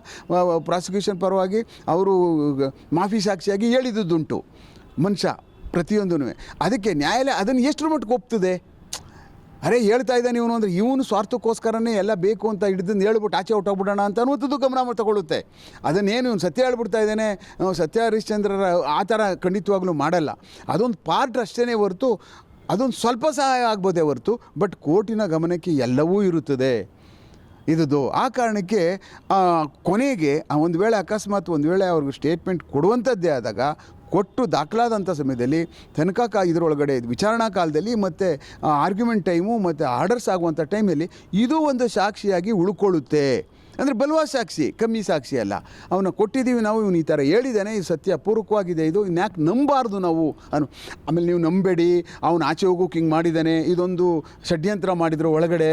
ಪ್ರಾಸಿಕ್ಯೂಷನ್ ಪರವಾಗಿ ಅವರು ಮಾಫಿ ಸಾಕ್ಷಿಯಾಗಿ ಹೇಳಿದ್ದುಂಟು ಮನುಷ್ಯ ಪ್ರತಿಯೊಂದೂ. ಅದಕ್ಕೆ ನ್ಯಾಯಾಲಯ ಅದನ್ನು ಎಷ್ಟರ ಮಟ್ಟಿಗೆ ಒಪ್ತದೆ? ಅರೆ ಹೇಳ್ತಾ ಇದ್ದಾನೆ ಇವನು ಅಂದರೆ ಇವನು ಸ್ವಾರ್ಥಕ್ಕೋಸ್ಕರನೇ ಎಲ್ಲ ಬೇಕು ಅಂತ ಹಿಡಿದು ಹೇಳ್ಬಿಟ್ಟು ಆಚೆ ಹೊಟ್ಟೋಗ್ಬಿಡೋಣ ಅಂತ ಅನ್ನುವಂಥದ್ದು ಗಮನ ತಗೊಳ್ಳುತ್ತೆ. ಅದನ್ನೇನು ಇವನು ಸತ್ಯ ಹೇಳ್ಬಿಡ್ತಾ ಇದ್ದಾನೆ, ಸತ್ಯ ಹರಿಶ್ಚಂದ್ರರ ಆ ಥರ ಖಂಡಿತವಾಗ್ಲೂ ಮಾಡಲ್ಲ. ಅದೊಂದು ಪಾರ್ಟ್ ಅಷ್ಟೇ ಹೊರತು, ಅದೊಂದು ಸ್ವಲ್ಪ ಸಹಾಯ ಆಗ್ಬೋದೇ ಹೊರತು, ಬಟ್ ಕೋರ್ಟಿನ ಗಮನಕ್ಕೆ ಎಲ್ಲವೂ ಇರುತ್ತದೆ ಇದ್ದು. ಆ ಕಾರಣಕ್ಕೆ ಕೊನೆಗೆ ಒಂದು ವೇಳೆ ಅಕಸ್ಮಾತ್ ಅವ್ರಿಗೆ ಸ್ಟೇಟ್ಮೆಂಟ್ ಕೊಡುವಂಥದ್ದೇ ಆದಾಗ, ಕೊಟ್ಟು ದಾಖಲಾದಂಥ ಸಮಯದಲ್ಲಿ ತನಕ ಇದರೊಳಗಡೆ ವಿಚಾರಣಾ ಕಾಲದಲ್ಲಿ ಮತ್ತು ಆರ್ಗ್ಯುಮೆಂಟ್ ಟೈಮು ಮತ್ತು ಆರ್ಡರ್ಸ್ ಆಗುವಂಥ ಟೈಮಲ್ಲಿ ಇದು ಒಂದು ಸಾಕ್ಷಿಯಾಗಿ ಉಳ್ಕೊಳ್ಳುತ್ತೆ. ಅಂದರೆ ಬಲವಾದ ಸಾಕ್ಷಿ, ಕಮ್ಮಿ ಸಾಕ್ಷಿ ಅಲ್ಲ. ಅವನ್ನ ಕೊಟ್ಟಿದ್ದೀವಿ ನಾವು, ಇವನು ಈ ಥರ ಹೇಳಿದ್ದಾನೆ, ಇದು ಸತ್ಯ ಪೂರ್ವಕವಾಗಿದೆ, ಇದು ಇನ್ಯಾಕೆ ನಂಬಾರ್ದು ನಾವು ಆಮೇಲೆ ನೀವು ನಂಬೇಡಿ, ಅವನು ಆಚೆ ಹೋಗೋಕೆ ಹಿಂಗೆ ಮಾಡಿದ್ದಾನೆ, ಇದೊಂದು ಷಡ್ಯಂತ್ರ ಮಾಡಿದ್ರು ಒಳಗಡೆ,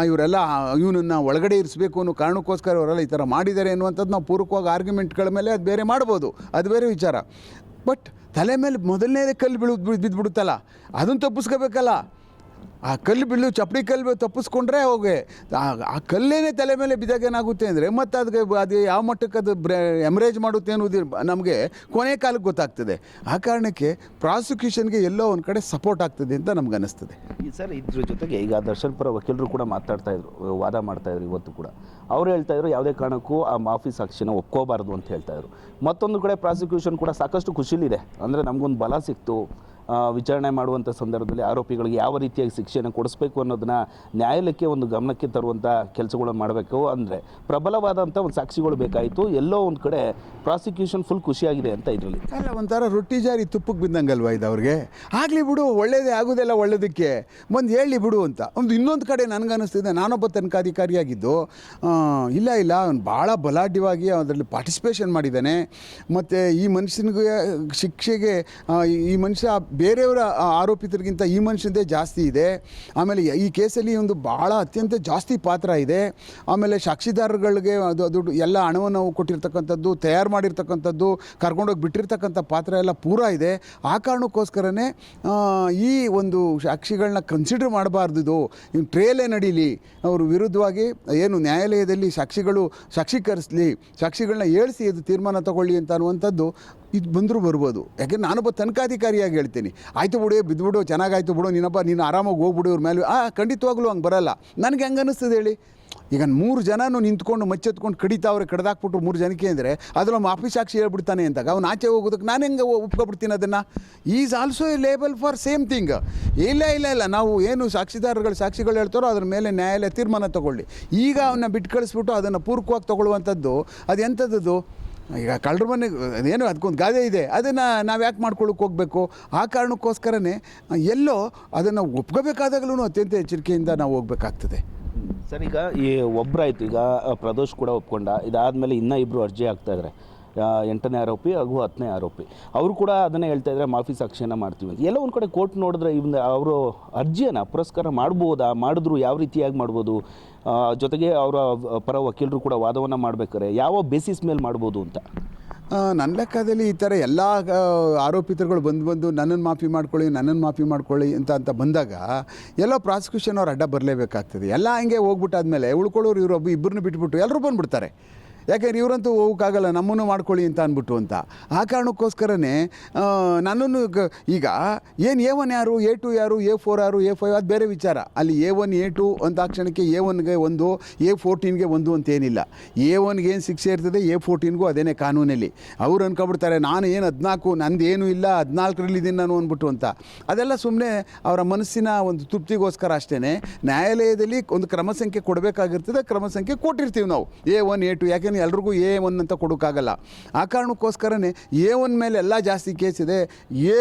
ಇವರೆಲ್ಲ ಇವನನ್ನು ಒಳಗಡೆ ಇರಿಸಬೇಕು ಅನ್ನೋ ಕಾರಣಕ್ಕೋಸ್ಕರ ಅವರೆಲ್ಲ ಈ ಥರ ಮಾಡಿದ್ದಾರೆ ಅನ್ನುವಂಥದ್ದು ನಾವು ಪೂರ್ವಕವಾಗಿ ಆರ್ಗ್ಯುಮೆಂಟ್ಗಳ ಮೇಲೆ ಅದು ಬೇರೆ ಮಾಡ್ಬೋದು, ಅದು ಬೇರೆ ವಿಚಾರ. ಬಟ್ ತಲೆ ಮೇಲೆ ಮೊದಲನೇದೇ ಕಲ್ಲು ಬಿದ್ದುಬಿಡುತ್ತಲ್ಲ, ಅದನ್ನು ತಪ್ಪಿಸ್ಕೋಬೇಕಲ್ಲ. ಆ ಕಲ್ಲು ಬೀಳು, ಚಪ್ಪಡಿ ಕಲ್ಲು ತಪ್ಪಿಸ್ಕೊಂಡ್ರೆ ಹೋಗಿ ಆ ಕಲ್ಲೇನೇ ತಲೆ ಮೇಲೆ ಬಿದ್ದಾಗ ಏನಾಗುತ್ತೆ ಅಂದರೆ ಮತ್ತೆ ಅದಕ್ಕೆ ಅದು ಯಾವ ಮಟ್ಟಕ್ಕೆ ಅದು ಎಮ್ರೇಜ್ ಮಾಡುತ್ತೆ ಅನ್ನೋದು ನಮಗೆ ಕೊನೆ ಕಾಲಕ್ಕೆ ಗೊತ್ತಾಗ್ತದೆ. ಆ ಕಾರಣಕ್ಕೆ ಪ್ರಾಸಿಕ್ಯೂಷನ್ಗೆ ಎಲ್ಲೋ ಒಂದು ಕಡೆ ಸಪೋರ್ಟ್ ಆಗ್ತದೆ ಅಂತ ನಮ್ಗೆ ಅನ್ನಿಸ್ತದೆ. ಸರ್, ಇದ್ರ ಜೊತೆಗೆ ಈಗ ದರ್ಶನ್ ಪರ ವಕೀಲರು ಕೂಡ ಮಾತಾಡ್ತಾಯಿದ್ರು, ವಾದ ಮಾಡ್ತಾಯಿದ್ರು ಇವತ್ತು ಕೂಡ. ಅವ್ರು ಹೇಳ್ತಾಯಿದ್ರು ಯಾವುದೇ ಕಾರಣಕ್ಕೂ ಆ ಮಾಫಿ ಸಾಕ್ಷಿನ ಒಪ್ಕೋಬಾರ್ದು ಅಂತ ಹೇಳ್ತಾಯಿದ್ರು. ಮತ್ತೊಂದು ಕಡೆ ಪ್ರಾಸಿಕ್ಯೂಷನ್ ಕೂಡ ಸಾಕಷ್ಟು ಖುಷಿಲಿದೆ, ಅಂದರೆ ನಮಗೊಂದು ಬಲ ಸಿಕ್ತು, ವಿಚಾರಣೆ ಮಾಡುವಂಥ ಸಂದರ್ಭದಲ್ಲಿ ಆರೋಪಿಗಳಿಗೆ ಯಾವ ರೀತಿಯಾಗಿ ಶಿಕ್ಷೆಯನ್ನು ಕೊಡಿಸ್ಬೇಕು ಅನ್ನೋದನ್ನ ನ್ಯಾಯಾಲಯಕ್ಕೆ ಒಂದು ಗಮನಕ್ಕೆ ತರುವಂಥ ಕೆಲಸಗಳನ್ನು ಮಾಡಬೇಕು. ಅಂದರೆ ಪ್ರಬಲವಾದಂಥ ಒಂದು ಸಾಕ್ಷಿಗಳು ಬೇಕಾಯಿತು. ಎಲ್ಲೋ ಒಂದು ಕಡೆ ಪ್ರಾಸಿಕ್ಯೂಷನ್ ಫುಲ್ ಖುಷಿಯಾಗಿದೆ ಅಂತ ಇದರಲ್ಲಿ. ಅಲ್ಲ, ಒಂಥರ ರೊಟ್ಟಿ ಜಾರಿ ತುಪ್ಪಕ್ಕೆ ಬಿದ್ದಂಗಲ್ವಾ ಇದು ಅವ್ರಿಗೆ. ಆಗಲಿ ಬಿಡು, ಒಳ್ಳೇದೇ ಆಗೋದೆಲ್ಲ ಒಳ್ಳೇದಕ್ಕೆ, ಒಂದು ಹೇಳಿ ಬಿಡು ಅಂತ. ಇನ್ನೊಂದು ಕಡೆ ನನಗನ್ನಿಸ್ತಿದೆ, ನಾನೊಬ್ಬ ತನಿಖಾಧಿಕಾರಿಯಾಗಿದ್ದು ಇಲ್ಲ ಅವ್ನು ಭಾಳ ಬಲಾಢ್ಯವಾಗಿ ಅದರಲ್ಲಿ ಪಾರ್ಟಿಸಿಪೇಷನ್ ಮಾಡಿದ್ದಾನೆ, ಮತ್ತು ಈ ಮನುಷ್ಯನಿಗೆ ಶಿಕ್ಷೆಗೆ ಈ ಮನುಷ್ಯ ಬೇರೆಯವರ ಆರೋಪಿತರಿಗಿಂತ ಈ ಮನುಷ್ಯಂದೇ ಜಾಸ್ತಿ ಇದೆ. ಆಮೇಲೆ ಈ ಕೇಸಲ್ಲಿ ಒಂದು ಭಾಳ ಅತ್ಯಂತ ಜಾಸ್ತಿ ಪಾತ್ರ ಇದೆ. ಆಮೇಲೆ ಸಾಕ್ಷಿದಾರಗಳಿಗೆ ಅದು ಎಲ್ಲ ಹಣವನ್ನು ಕೊಟ್ಟಿರ್ತಕ್ಕಂಥದ್ದು, ತಯಾರು ಮಾಡಿರ್ತಕ್ಕಂಥದ್ದು, ಕರ್ಕೊಂಡೋಗಿ ಬಿಟ್ಟಿರ್ತಕ್ಕಂಥ ಪಾತ್ರ ಎಲ್ಲ ಪೂರ ಇದೆ. ಆ ಕಾರಣಕ್ಕೋಸ್ಕರನೇ ಈ ಒಂದು ಸಾಕ್ಷಿಗಳನ್ನ ಕನ್ಸಿಡರ್ ಮಾಡಬಾರ್ದು, ಇನ್ನು ಟ್ರೇಲೇ ನಡೀಲಿ, ಅವರು ವಿರುದ್ಧವಾಗಿ ಏನು ನ್ಯಾಯಾಲಯದಲ್ಲಿ ಸಾಕ್ಷೀಕರಿಸಲಿ, ಸಾಕ್ಷಿಗಳನ್ನ ಹೇಳಿಸಿ ಇದು ತೀರ್ಮಾನ ತಗೊಳ್ಳಿ ಅಂತ ಅನ್ನುವಂಥದ್ದು ಇದು ಬಂದರೂ ಬರ್ಬೋದು. ಯಾಕೆಂದ್ರೆ ನಾನೊಬ್ಬ ತನಿಖಾಧಿಕಾರಿಯಾಗಿ ಹೇಳ್ತೀನಿ, ಆಯಿತು ಬಿಡು, ಬಿದ್ದುಬಿಡು, ಚೆನ್ನಾಗಾಯ್ತು ಬಿಡು, ನೀನು ಆರಾಮಾಗಿ ಹೋಗ್ಬಿಡು ಇವ್ರ ಮೇಲೆ. ಖಂಡಿತವಾಗ್ಲೂ ಹಂಗೆ ಬರಲ್ಲ. ನನಗೆ ಹೆಂಗೆ ಅನ್ನಿಸ್ತದೆ ಹೇಳಿ, ಈಗ 3 ಜನನು ನಿಂತ್ಕೊಂಡು ಮಚ್ಚೆತ್ಕೊಂಡು ಕಡಿತಾವ್ರೆ, ಕಡ್ದಾಕ್ಬಿಟ್ರು 3 ಜನಕ್ಕೆ ಅಂದರೆ ಅದರಲ್ಲಿ ಮಾಫಿ ಸಾಕ್ಷಿ ಹೇಳ್ಬಿಡ್ತಾನೆ ಅಂತಾಗ ಅವ್ನು ಆಚೆ ಹೋಗೋದಕ್ಕೆ ನಾನು ಹೆಂಗೆ ಒಪ್ಕೊಬಿಡ್ತೀನಿ ಅದನ್ನು? Is also A label for same thing. ಇಲ್ಲ ನಾವು ಏನು ಸಾಕ್ಷಿಗಳು ಹೇಳ್ತಾರೋ ಅದ್ರ ಮೇಲೆ ನ್ಯಾಯಾಲಯ ತೀರ್ಮಾನ ತಗೊಳ್ಳಿ. ಈಗ ಅವನ್ನ ಬಿಟ್ಟು ಕಳಿಸ್ಬಿಟ್ಟು ಅದನ್ನು ಪೂರ್ವಕವಾಗಿ ತೊಗೊಳ್ಳುವಂಥದ್ದು ಅದು ಎಂಥದ್ದು? ಈಗ ಕಳ್ಳರ ಮನೆ ಏನು ಅದಕ್ಕೊಂದು ಗಾದೆ ಇದೆ, ಅದನ್ನು ನಾವು ಯಾಕೆ ಮಾಡ್ಕೊಳ್ಳೋಕೆ ಹೋಗಬೇಕು? ಆ ಕಾರಣಕ್ಕೋಸ್ಕರನೇ ಎಲ್ಲೋ ಅದನ್ನು ಒಪ್ಕೋಬೇಕಾದಾಗಲೂ ಅತ್ಯಂತ ಎಚ್ಚರಿಕೆಯಿಂದ ನಾವು ಹೋಗ್ಬೇಕಾಗ್ತದೆ. ಸರ್, ಈಗ ಈ ಒಬ್ಬರಾಯ್ತು, ಈಗ ಪ್ರದೋಷ್ ಕೂಡ ಒಪ್ಕೊಂಡ, ಇದಾದಮೇಲೆ ಇನ್ನೂ 2 ಅರ್ಜಿ ಆಗ್ತಾಯಿದ್ದಾರೆ, 8ನೇ ಆರೋಪಿ ಹಾಗೂ 10ನೇ ಆರೋಪಿ. ಅವರು ಕೂಡ ಅದನ್ನೇ ಹೇಳ್ತಾ ಇದ್ದಾರೆ, ಮಾಫಿ ಸಾಕ್ಷಿಯನ್ನು ಮಾಡ್ತೀವಿ ಅಂತ. ಎಲ್ಲ ಒಂದು ಕಡೆ ಕೋರ್ಟ್ ನೋಡಿದ್ರೆ ಅವರು ಅರ್ಜಿಯನ್ನು ಪುರಸ್ಕಾರ ಮಾಡ್ಬೋದಾ, ಮಾಡಿದ್ರು ಯಾವ ರೀತಿಯಾಗಿ ಮಾಡ್ಬೋದು, ಜೊತೆಗೆ ಅವರ ಪರ ವಕೀಲರು ಕೂಡ ವಾದವನ್ನು ಮಾಡಬೇಕಾದ್ರೆ ಯಾವ ಬೇಸಿಸ್ ಮೇಲೆ ಮಾಡ್ಬೋದು ಅಂತ? ನನ್ನ ಲೆಕ್ಕದಲ್ಲಿ ಈ ಥರ ಎಲ್ಲ ಆರೋಪಿತರುಗಳು ಬಂದು ನನ್ನನ್ನು ಮಾಫಿ ಮಾಡ್ಕೊಳ್ಳಿ ಅಂತ ಬಂದಾಗ ಎಲ್ಲ ಪ್ರಾಸಿಕ್ಯೂಷನ್ ಅವ್ರು ಅಡ್ಡ ಬರಲೇಬೇಕಾಗ್ತದೆ. ಎಲ್ಲ ಹಂಗೆ ಹೋಗ್ಬಿಟ್ಟಾದ್ಮೇಲೆ ಉಳ್ಕೊಳ್ಳೋರು ಇಬ್ಬರನ್ನ ಬಿಟ್ಬಿಟ್ಟು ಎಲ್ಲರೂ ಬಂದುಬಿಡ್ತಾರೆ. ಯಾಕೆಂದ್ರೆ ಇವರಂತೂ ಹೋಗೋಕ್ಕಾಗಲ್ಲ, ನಮ್ಮನ್ನು ಮಾಡ್ಕೊಳ್ಳಿ ಅಂತ ಅಂದ್ಬಿಟ್ಟು ಅಂತ. ಆ ಕಾರಣಕ್ಕೋಸ್ಕರನೇ ನನ್ನನ್ನು ಈಗ ಏನು A1 ಯಾರು, A2 ಯಾರು, A4 ಯಾರು, A5 ಅದು ಬೇರೆ ವಿಚಾರ. ಅಲ್ಲಿ A1 A2 ಅಂತ ಆ ಕ್ಷಣಕ್ಕೆ A1ಗೆ 1, A14ಗೆ 1 ಅಂತೇನಿಲ್ಲ. A1ಗೆ ಏನು ಶಿಕ್ಷೆ ಇರ್ತದೆ, A14ಗೂ ಅದೇನೇ ಕಾನೂನಲ್ಲಿ. ಅವ್ರು ಅನ್ಕೊಬಿಡ್ತಾರೆ ನಾನು ಏನು 14, ನಂದು ಏನೂ ಇಲ್ಲ, 14ರಲ್ಲಿದ್ದೀನಿ ನಾನು ಅಂದ್ಬಿಟ್ಟು ಅಂತ. ಅದೆಲ್ಲ ಸುಮ್ಮನೆ ಅವರ ಮನಸ್ಸಿನ ಒಂದು ತೃಪ್ತಿಗೋಸ್ಕರ ಅಷ್ಟೇ. ನ್ಯಾಯಾಲಯದಲ್ಲಿ ಒಂದು ಕ್ರಮ ಸಂಖ್ಯೆ ಕೊಡಬೇಕಾಗಿರ್ತದೆ, ಕ್ರಮ ಸಂಖ್ಯೆ ಕೊಟ್ಟಿರ್ತೀವಿ ನಾವು, A1 A2. ಯಾಕೆಂದರೆ ಎಲ್ರಿಗೂ A1 ಅಂತ ಕೊಡೋಕ್ಕಾಗಲ್ಲ. ಆ ಕಾರಣಕ್ಕೋಸ್ಕರನೇ A1 ಮೇಲೆ ಎಲ್ಲ ಜಾಸ್ತಿ ಕೇಸ್ ಇದೆ,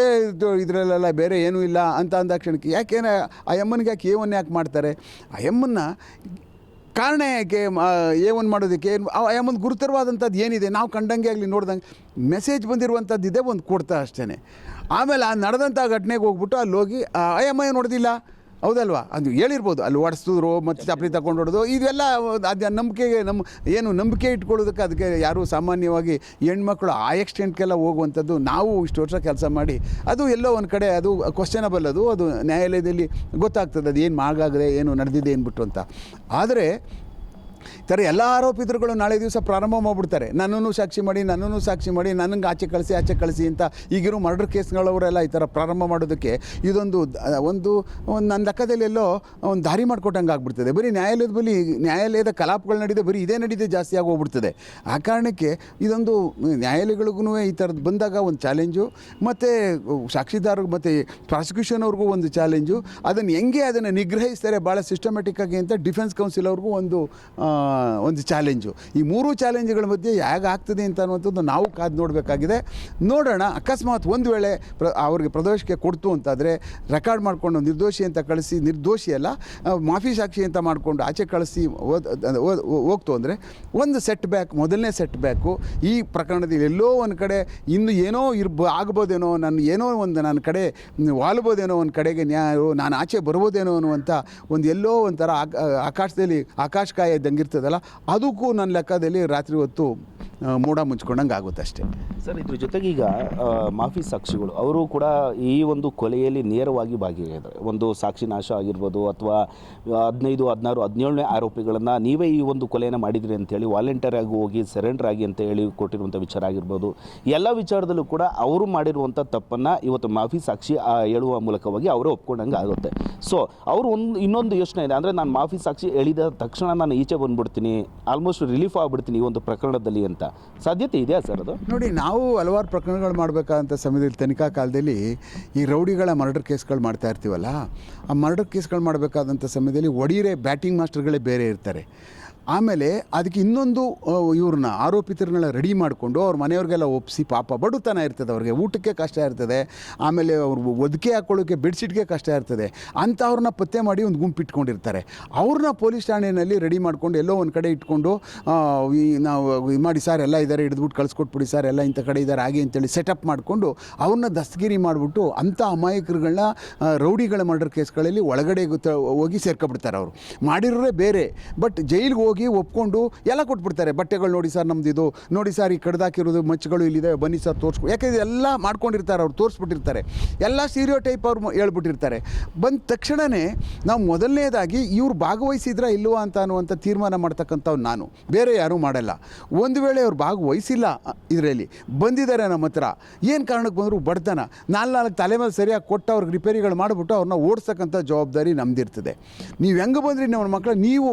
ಇದರಲ್ಲೆಲ್ಲ ಬೇರೆ ಏನೂ ಇಲ್ಲ ಅಂತ ಅಂದಾಕ್ಷಣಕ್ಕೆ ಯಾಕೆಂದರೆ ಆ ಎಮ್ಮನಿಗೆ ಯಾಕೆ A1 ಯಾಕೆ ಮಾಡ್ತಾರೆ? ಆ ಎಮ್ಮನ್ನು ಕಾರಣ ಯಾಕೆ A1 ಮಾಡೋದಕ್ಕೆ? ಆ ಎಮ್ಮನ ಗುರುತರವಾದಂಥದ್ದು ಏನಿದೆ, ನಾವು ಕಂಡಂಗೆ ಆಗಲಿ ನೋಡ್ದಂಗೆ ಮೆಸೇಜ್ ಬಂದಿರುವಂಥದ್ದು ಇದೆ, ಒಂದು ಕೊಡ್ತಾ ಅಷ್ಟೇ. ಆಮೇಲೆ ಆ ನಡೆದಂಥ ಘಟನೆಗೆ ಹೋಗ್ಬಿಟ್ಟು ಅಲ್ಲಿ ಹೋಗಿ ಆ ಎಮ್ಮ ನೋಡೋದಿಲ್ಲ, ಹೌದಲ್ವಾ? ಅದು ಹೇಳಿರ್ಬೋದು, ಅಲ್ಲಿ ಓಡಿಸಿದ್ರು ಮತ್ತು ಚಾಪಡಿ ತಗೊಂಡು ಹೊಡೋದು, ಇದೆಲ್ಲ ಅದು ನಂಬಿಕೆಗೆ ನಂಬಿಕೆ ಇಟ್ಕೊಳ್ಳೋದಕ್ಕೆ ಅದಕ್ಕೆ ಯಾರು ಸಾಮಾನ್ಯವಾಗಿ ಹೆಣ್ಮಕ್ಳು ಆ ಎಕ್ಸ್ಟೆಂಟ್ಗೆಲ್ಲ ಹೋಗುವಂಥದ್ದು ನಾವು ಇಷ್ಟು ವರ್ಷ ಕೆಲಸ ಮಾಡಿ ಅದು ಎಲ್ಲೋ ಒಂದು ಕಡೆ ಅದು ಕ್ವಶ್ಚನಬಲ್, ಅದು ನ್ಯಾಯಾಲಯದಲ್ಲಿ ಗೊತ್ತಾಗ್ತದೆ ಅದು ಏನು ಮಾಗಾಗದೆ ಏನು ನಡೆದಿದೆ ಅಂದ್ಬಿಟ್ಟು ಅಂತ. ಆದರೆ ಥರ ಎಲ್ಲ ಆರೋಪಿತರುಗಳು ನಾಳೆ ದಿವಸ ಪ್ರಾರಂಭ ಮಾಡಿಬಿಡ್ತಾರೆ, ನನ್ನನ್ನು ಸಾಕ್ಷಿ ಮಾಡಿ ನನಗೆ ಆಚೆ ಕಳಿಸಿ ಅಂತ. ಈಗಿರೋ ಮರ್ಡರ್ ಕೇಸ್ಗಳವರೆಲ್ಲ ಈ ಥರ ಪ್ರಾರಂಭ ಮಾಡೋದಕ್ಕೆ ಇದೊಂದು ನನ್ನ ಲೆಕ್ಕದಲ್ಲಿ ಎಲ್ಲೋ ಒಂದು ದಾರಿ ಮಾಡಿಕೊಟ್ಟಂಗೆ ಆಗ್ಬಿಡ್ತದೆ. ಬರೀ ನ್ಯಾಯಾಲಯದ ಕಲಾಪಗಳು ಬರೀ ಇದೇ ನಡೀದೆ ಜಾಸ್ತಿ ಆಗೋಗ್ಬಿಡ್ತದೆ. ಆ ಕಾರಣಕ್ಕೆ ಇದೊಂದು ನ್ಯಾಯಾಲಯಗಳಿಗೂ ಈ ಥರದ್ದು ಬಂದಾಗ ಒಂದು ಚಾಲೆಂಜು, ಮತ್ತು ಸಾಕ್ಷಿದಾರರು ಮತ್ತು ಪ್ರಾಸಿಕ್ಯೂಷನ್ ಅವ್ರಿಗೂ ಒಂದು ಚಾಲೆಂಜು. ಅದನ್ನು ಹೆಂಗೆ ಅದನ್ನು ನಿಗ್ರಹಿಸ್ತಾರೆ ಭಾಳ ಸಿಸ್ಟಮೆಟಿಕ್ಕಾಗಿ ಅಂತ ಡಿಫೆನ್ಸ್ ಕೌನ್ಸಿಲ್ ಅವ್ರಿಗೂ ಒಂದು ಒಂದು ಚಾಲೆಂಜು. ಈ ಮೂರು ಚಾಲೆಂಜ್ಗಳ ಮಧ್ಯೆ ಹೇಗಾಗ್ತದೆ ಅಂತ ಅನ್ನುವಂಥದ್ದು ನಾವು ಕಾದು ನೋಡಬೇಕಾಗಿದೆ. ನೋಡೋಣ. ಅಕಸ್ಮಾತ್ ಒಂದು ವೇಳೆ ಅವ್ರಿಗೆ ಪ್ರದೋಷಕ್ಕೆ ಕೊಡ್ತು ಅಂತಾದರೆ ರೆಕಾರ್ಡ್ ಮಾಡಿಕೊಂಡು ನಿರ್ದೋಷಿ ಅಂತ ಕಳಿಸಿ, ನಿರ್ದೋಷಿ ಅಲ್ಲ ಮಾಫಿ ಸಾಕ್ಷಿ ಅಂತ ಮಾಡಿಕೊಂಡು ಆಚೆ ಕಳಿಸಿ ಹೋಗ್ತು ಅಂದರೆ ಒಂದು ಸೆಟ್ ಬ್ಯಾಕ್, ಮೊದಲನೇ ಸೆಟ್ ಬ್ಯಾಕು ಈ ಪ್ರಕರಣದಲ್ಲಿ ಎಲ್ಲೋ ಒಂದು ಕಡೆ ಇನ್ನು ಏನೋ ಆಗ್ಬೋದೇನೋ, ನನ್ನ ಕಡೆ ವಾಲ್ಬೋದೇನೋ ಒಂದು ಕಡೆಗೆ ನಾನು ಆಚೆ ಬರ್ಬೋದೇನೋ ಅನ್ನುವಂಥ ಎಲ್ಲೋ ಒಂಥರ ಆಕಾಶದಲ್ಲಿ ಆಕಾಶಕಾಯ ಇದ್ದಂಗಿರ್ತದಲ್ಲ, ಅದಕ್ಕೂ ನನ್ನ ಲೆಕ್ಕದಲ್ಲಿ ರಾತ್ರಿ ಹೊತ್ತು ಮೋಡ ಮುಚ್ಕೊಂಡಂಗೆ ಆಗುತ್ತೆ ಅಷ್ಟೇ ಸರ್. ಇದ್ರ ಜೊತೆಗೆ ಈಗ ಮಾಫಿ ಸಾಕ್ಷಿಗಳು ಅವರು ಕೂಡ ಈ ಒಂದು ಕೊಲೆಯಲ್ಲಿ ನೇರವಾಗಿ ಭಾಗಿಯಾಗಿದ್ದಾರೆ. ಒಂದು ಸಾಕ್ಷಿ ನಾಶ ಆಗಿರ್ಬೋದು ಅಥವಾ 15, 16, 17ನೇ ಆರೋಪಿಗಳನ್ನು ನೀವೇ ಈ ಒಂದು ಕೊಲೆಯನ್ನು ಮಾಡಿದ್ರಿ ಅಂತೇಳಿ ವಾಲಂಟಿಯರ್ ಆಗಿ ಹೋಗಿ ಸರೆಂಡರ್ ಆಗಿ ಅಂತ ಹೇಳಿ ಕೊಟ್ಟಿರುವಂಥ ವಿಚಾರ ಆಗಿರ್ಬೋದು. ಎಲ್ಲ ವಿಚಾರದಲ್ಲೂ ಕೂಡ ಅವರು ಮಾಡಿರುವಂಥ ತಪ್ಪನ್ನು ಇವತ್ತು ಮಾಫಿ ಸಾಕ್ಷಿ ಹೇಳುವ ಮೂಲಕವಾಗಿ ಅವರೇ ಒಪ್ಕೊಂಡಂಗೆ ಆಗುತ್ತೆ. ಸೊ ಅವರು ಇನ್ನೊಂದು ಯೋಚನೆ ಇದೆ, ಅಂದರೆ ನಾನು ಮಾಫಿ ಸಾಕ್ಷಿ ಹೇಳಿದ ತಕ್ಷಣ ನಾನು ಈಚೆ ಬಂದುಬಿಡ್ತೀನಿ, ಆಲ್ಮೋಸ್ಟ್ ರಿಲೀಫ್ ಆಗಿಬಿಡ್ತೀನಿ ಈ ಒಂದು ಪ್ರಕರಣದಲ್ಲಿ ಅಂತ ಸಾಧ್ಯತೆ ಇದೆಯಾ ಸರ್? ಅದು ನೋಡಿ, ನಾವು ಹಲವಾರು ಪ್ರಕರಣಗಳು ಮಾಡಬೇಕಾದಂಥ ಸಮಯದಲ್ಲಿ ತನಿಖಾ ಕಾಲದಲ್ಲಿ ಈ ರೌಡಿಗಳ ಮರ್ಡರ್ ಕೇಸ್ಗಳು ಮಾಡ್ತಾ ಇರ್ತೀವಲ್ಲ, ಆ ಮರ್ಡರ್ ಕೇಸ್ಗಳು ಮಾಡಬೇಕಾದಂಥ ಸಮಯದಲ್ಲಿ ಒಡಿರೆ ಬ್ಯಾಟಿಂಗ್ ಮಾಸ್ಟರ್ಗಳೇ ಬೇರೆ ಇರ್ತಾರೆ. ಆಮೇಲೆ ಅದಕ್ಕೆ ಇನ್ನೊಂದು ಇವ್ರನ್ನ ಆರೋಪಿತರನ್ನೆಲ್ಲ ರೆಡಿ ಮಾಡಿಕೊಂಡು ಅವ್ರ ಮನೆಯವ್ರಿಗೆಲ್ಲ ಒಪ್ಪಿಸಿ, ಪಾಪ ಬಡತನ ಇರ್ತದೆ, ಅವ್ರಿಗೆ ಊಟಕ್ಕೆ ಕಷ್ಟ ಇರ್ತದೆ, ಆಮೇಲೆ ಅವ್ರು ಒದಕೆ ಹಾಕೊಳ್ಳೋಕ್ಕೆ ಬೆಡ್ಶೀಟ್ಗೆ ಕಷ್ಟ ಇರ್ತದೆ, ಅಂಥವ್ರನ್ನ ಪತ್ತೆ ಮಾಡಿ ಒಂದು ಗುಂಪು ಇಟ್ಕೊಂಡಿರ್ತಾರೆ. ಅವ್ರನ್ನ ಪೊಲೀಸ್ ಠಾಣೆಯಲ್ಲಿ ರೆಡಿ ಮಾಡ್ಕೊಂಡು ಎಲ್ಲೋ ಒಂದು ಕಡೆ ಇಟ್ಕೊಂಡು ನಾವು ಮಾಡಿ ಸರ್ ಎಲ್ಲ ಇದ್ದಾರೆ, ಹಿಡಿದ್ಬಿಟ್ಟು ಕಳಿಸ್ಕೊಟ್ಬಿಡಿ ಸರ್, ಎಲ್ಲ ಇಂಥ ಕಡೆ ಇದ್ದಾರೆ ಹಾಗೆ ಅಂತೇಳಿ ಸೆಟಪ್ ಮಾಡಿಕೊಂಡು ಅವ್ರನ್ನ ದಸ್ತಗಿರಿ ಮಾಡಿಬಿಟ್ಟು ಅಂಥ ಅಮಾಯಕರುಗಳನ್ನ ರೌಡಿಗಳ ಮರ್ಡರ್ ಕೇಸ್ಗಳಲ್ಲಿ ಒಳಗಡೆ ಹೋಗಿ ಸೇರ್ಕೊಬಿಡ್ತಾರೆ. ಅವರು ಮಾಡಿರೋರೇ ಬೇರೆ, ಬಟ್ ಜೈಲಿಗೆ ಹೋಗಿ ಒಪ್ಕೊಂಡು ಎಲ್ಲ ಕೊಟ್ಬಿಡ್ತಾರೆ. ಬಟ್ಟೆಗಳು ನೋಡಿ ಸರ್ ನಮ್ದು ಇದು ನೋಡಿ ಸರ್, ಈ ಕಡ್ದಾಕಿರೋದು ಮಚ್ಚಗಳು ಇಲ್ಲಿದೆ ಬನ್ನಿ ಸರ್ ತೋರಿಸ್ಕೊ, ಯಾಕೆಂದರೆ ಎಲ್ಲ ಮಾಡ್ಕೊಂಡಿರ್ತಾರೆ, ಅವ್ರು ತೋರಿಸ್ಬಿಟ್ಟಿರ್ತಾರೆ, ಎಲ್ಲ ಸ್ಟೀರಿಯೋ ಟೈಪ್ ಅವ್ರು ಹೇಳ್ಬಿಟ್ಟಿರ್ತಾರೆ. ಬಂದ ತಕ್ಷಣವೇ ನಾವು ಮೊದಲನೇದಾಗಿ ಇವ್ರು ಭಾಗವಹಿಸಿದ್ರಾ ಇಲ್ವಾ ಅಂತ ಅನ್ನುವಂಥ ತೀರ್ಮಾನ ಮಾಡ್ತಕ್ಕಂಥವ್ರು ನಾನು, ಬೇರೆ ಯಾರೂ ಮಾಡಲ್ಲ. ಒಂದು ವೇಳೆ ಅವ್ರು ಭಾಗವಹಿಸಿಲ್ಲ, ಇದರಲ್ಲಿ ಬಂದಿದ್ದಾರೆ ನಮ್ಮ ಹತ್ರ, ಏನು ಕಾರಣಕ್ಕೆ ಬಂದರೂ ಬಡತನ, ನಾಲ್ಕು ತಲೆ ಮೇಲೆ ಸರಿಯಾಗಿ ಕೊಟ್ಟು ಅವ್ರಿಗೆ ರಿಪೇರಿಗಳು ಮಾಡಿಬಿಟ್ಟು ಅವ್ರನ್ನ ಓಡಿಸ್ತಕ್ಕಂಥ ಜವಾಬ್ದಾರಿ ನಮ್ದಿರ್ತದೆ. ನೀವು ಹೆಂಗೆ ಬಂದ್ರಿ ನಮ್ಮ ಮಕ್ಕಳು, ನೀವು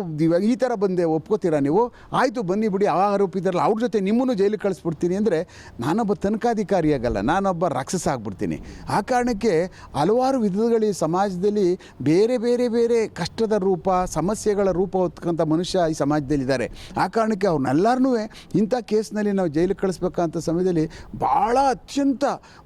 ಈ ಥರ ಬಂದೆ ಒಪ್ಕೋತೀರಾ ನೀವು, ಆಯಿತು ಬನ್ನಿ ಬಿಡಿ, ಆ ಆರೋಪಿದಾರಲ್ಲ ಅವ್ರ ಜೊತೆ ನಿಮ್ಮನ್ನು ಜೈಲಿಗೆ ಕಳಿಸ್ಬಿಡ್ತೀನಿ ಅಂದರೆ ನಾನೊಬ್ಬ ತನಿಖಾಧಿಕಾರಿ ಆಗಲ್ಲ, ನಾನೊಬ್ಬ ರಾಕ್ಷಸ ಆಗ್ಬಿಡ್ತೀನಿ. ಆ ಕಾರಣಕ್ಕೆ ಹಲವಾರು ವಿಧದಲ್ಲಿ ಸಮಾಜದಲ್ಲಿ ಬೇರೆ ಬೇರೆ ಬೇರೆ ಕಷ್ಟದ ರೂಪ, ಸಮಸ್ಯೆಗಳ ರೂಪ ಹೊತ್ಕೊಂಥ ಮನುಷ್ಯ ಈ ಸಮಾಜದಲ್ಲಿದ್ದಾರೆ. ಆ ಕಾರಣಕ್ಕೆ ಅವ್ರನ್ನೆಲ್ಲರನ್ನೂ ಇಂಥ ಕೇಸ್ನಲ್ಲಿ ನಾವು ಜೈಲಿಗೆ ಕಳಿಸ್ಬೇಕಂತ ಸಮಯದಲ್ಲಿ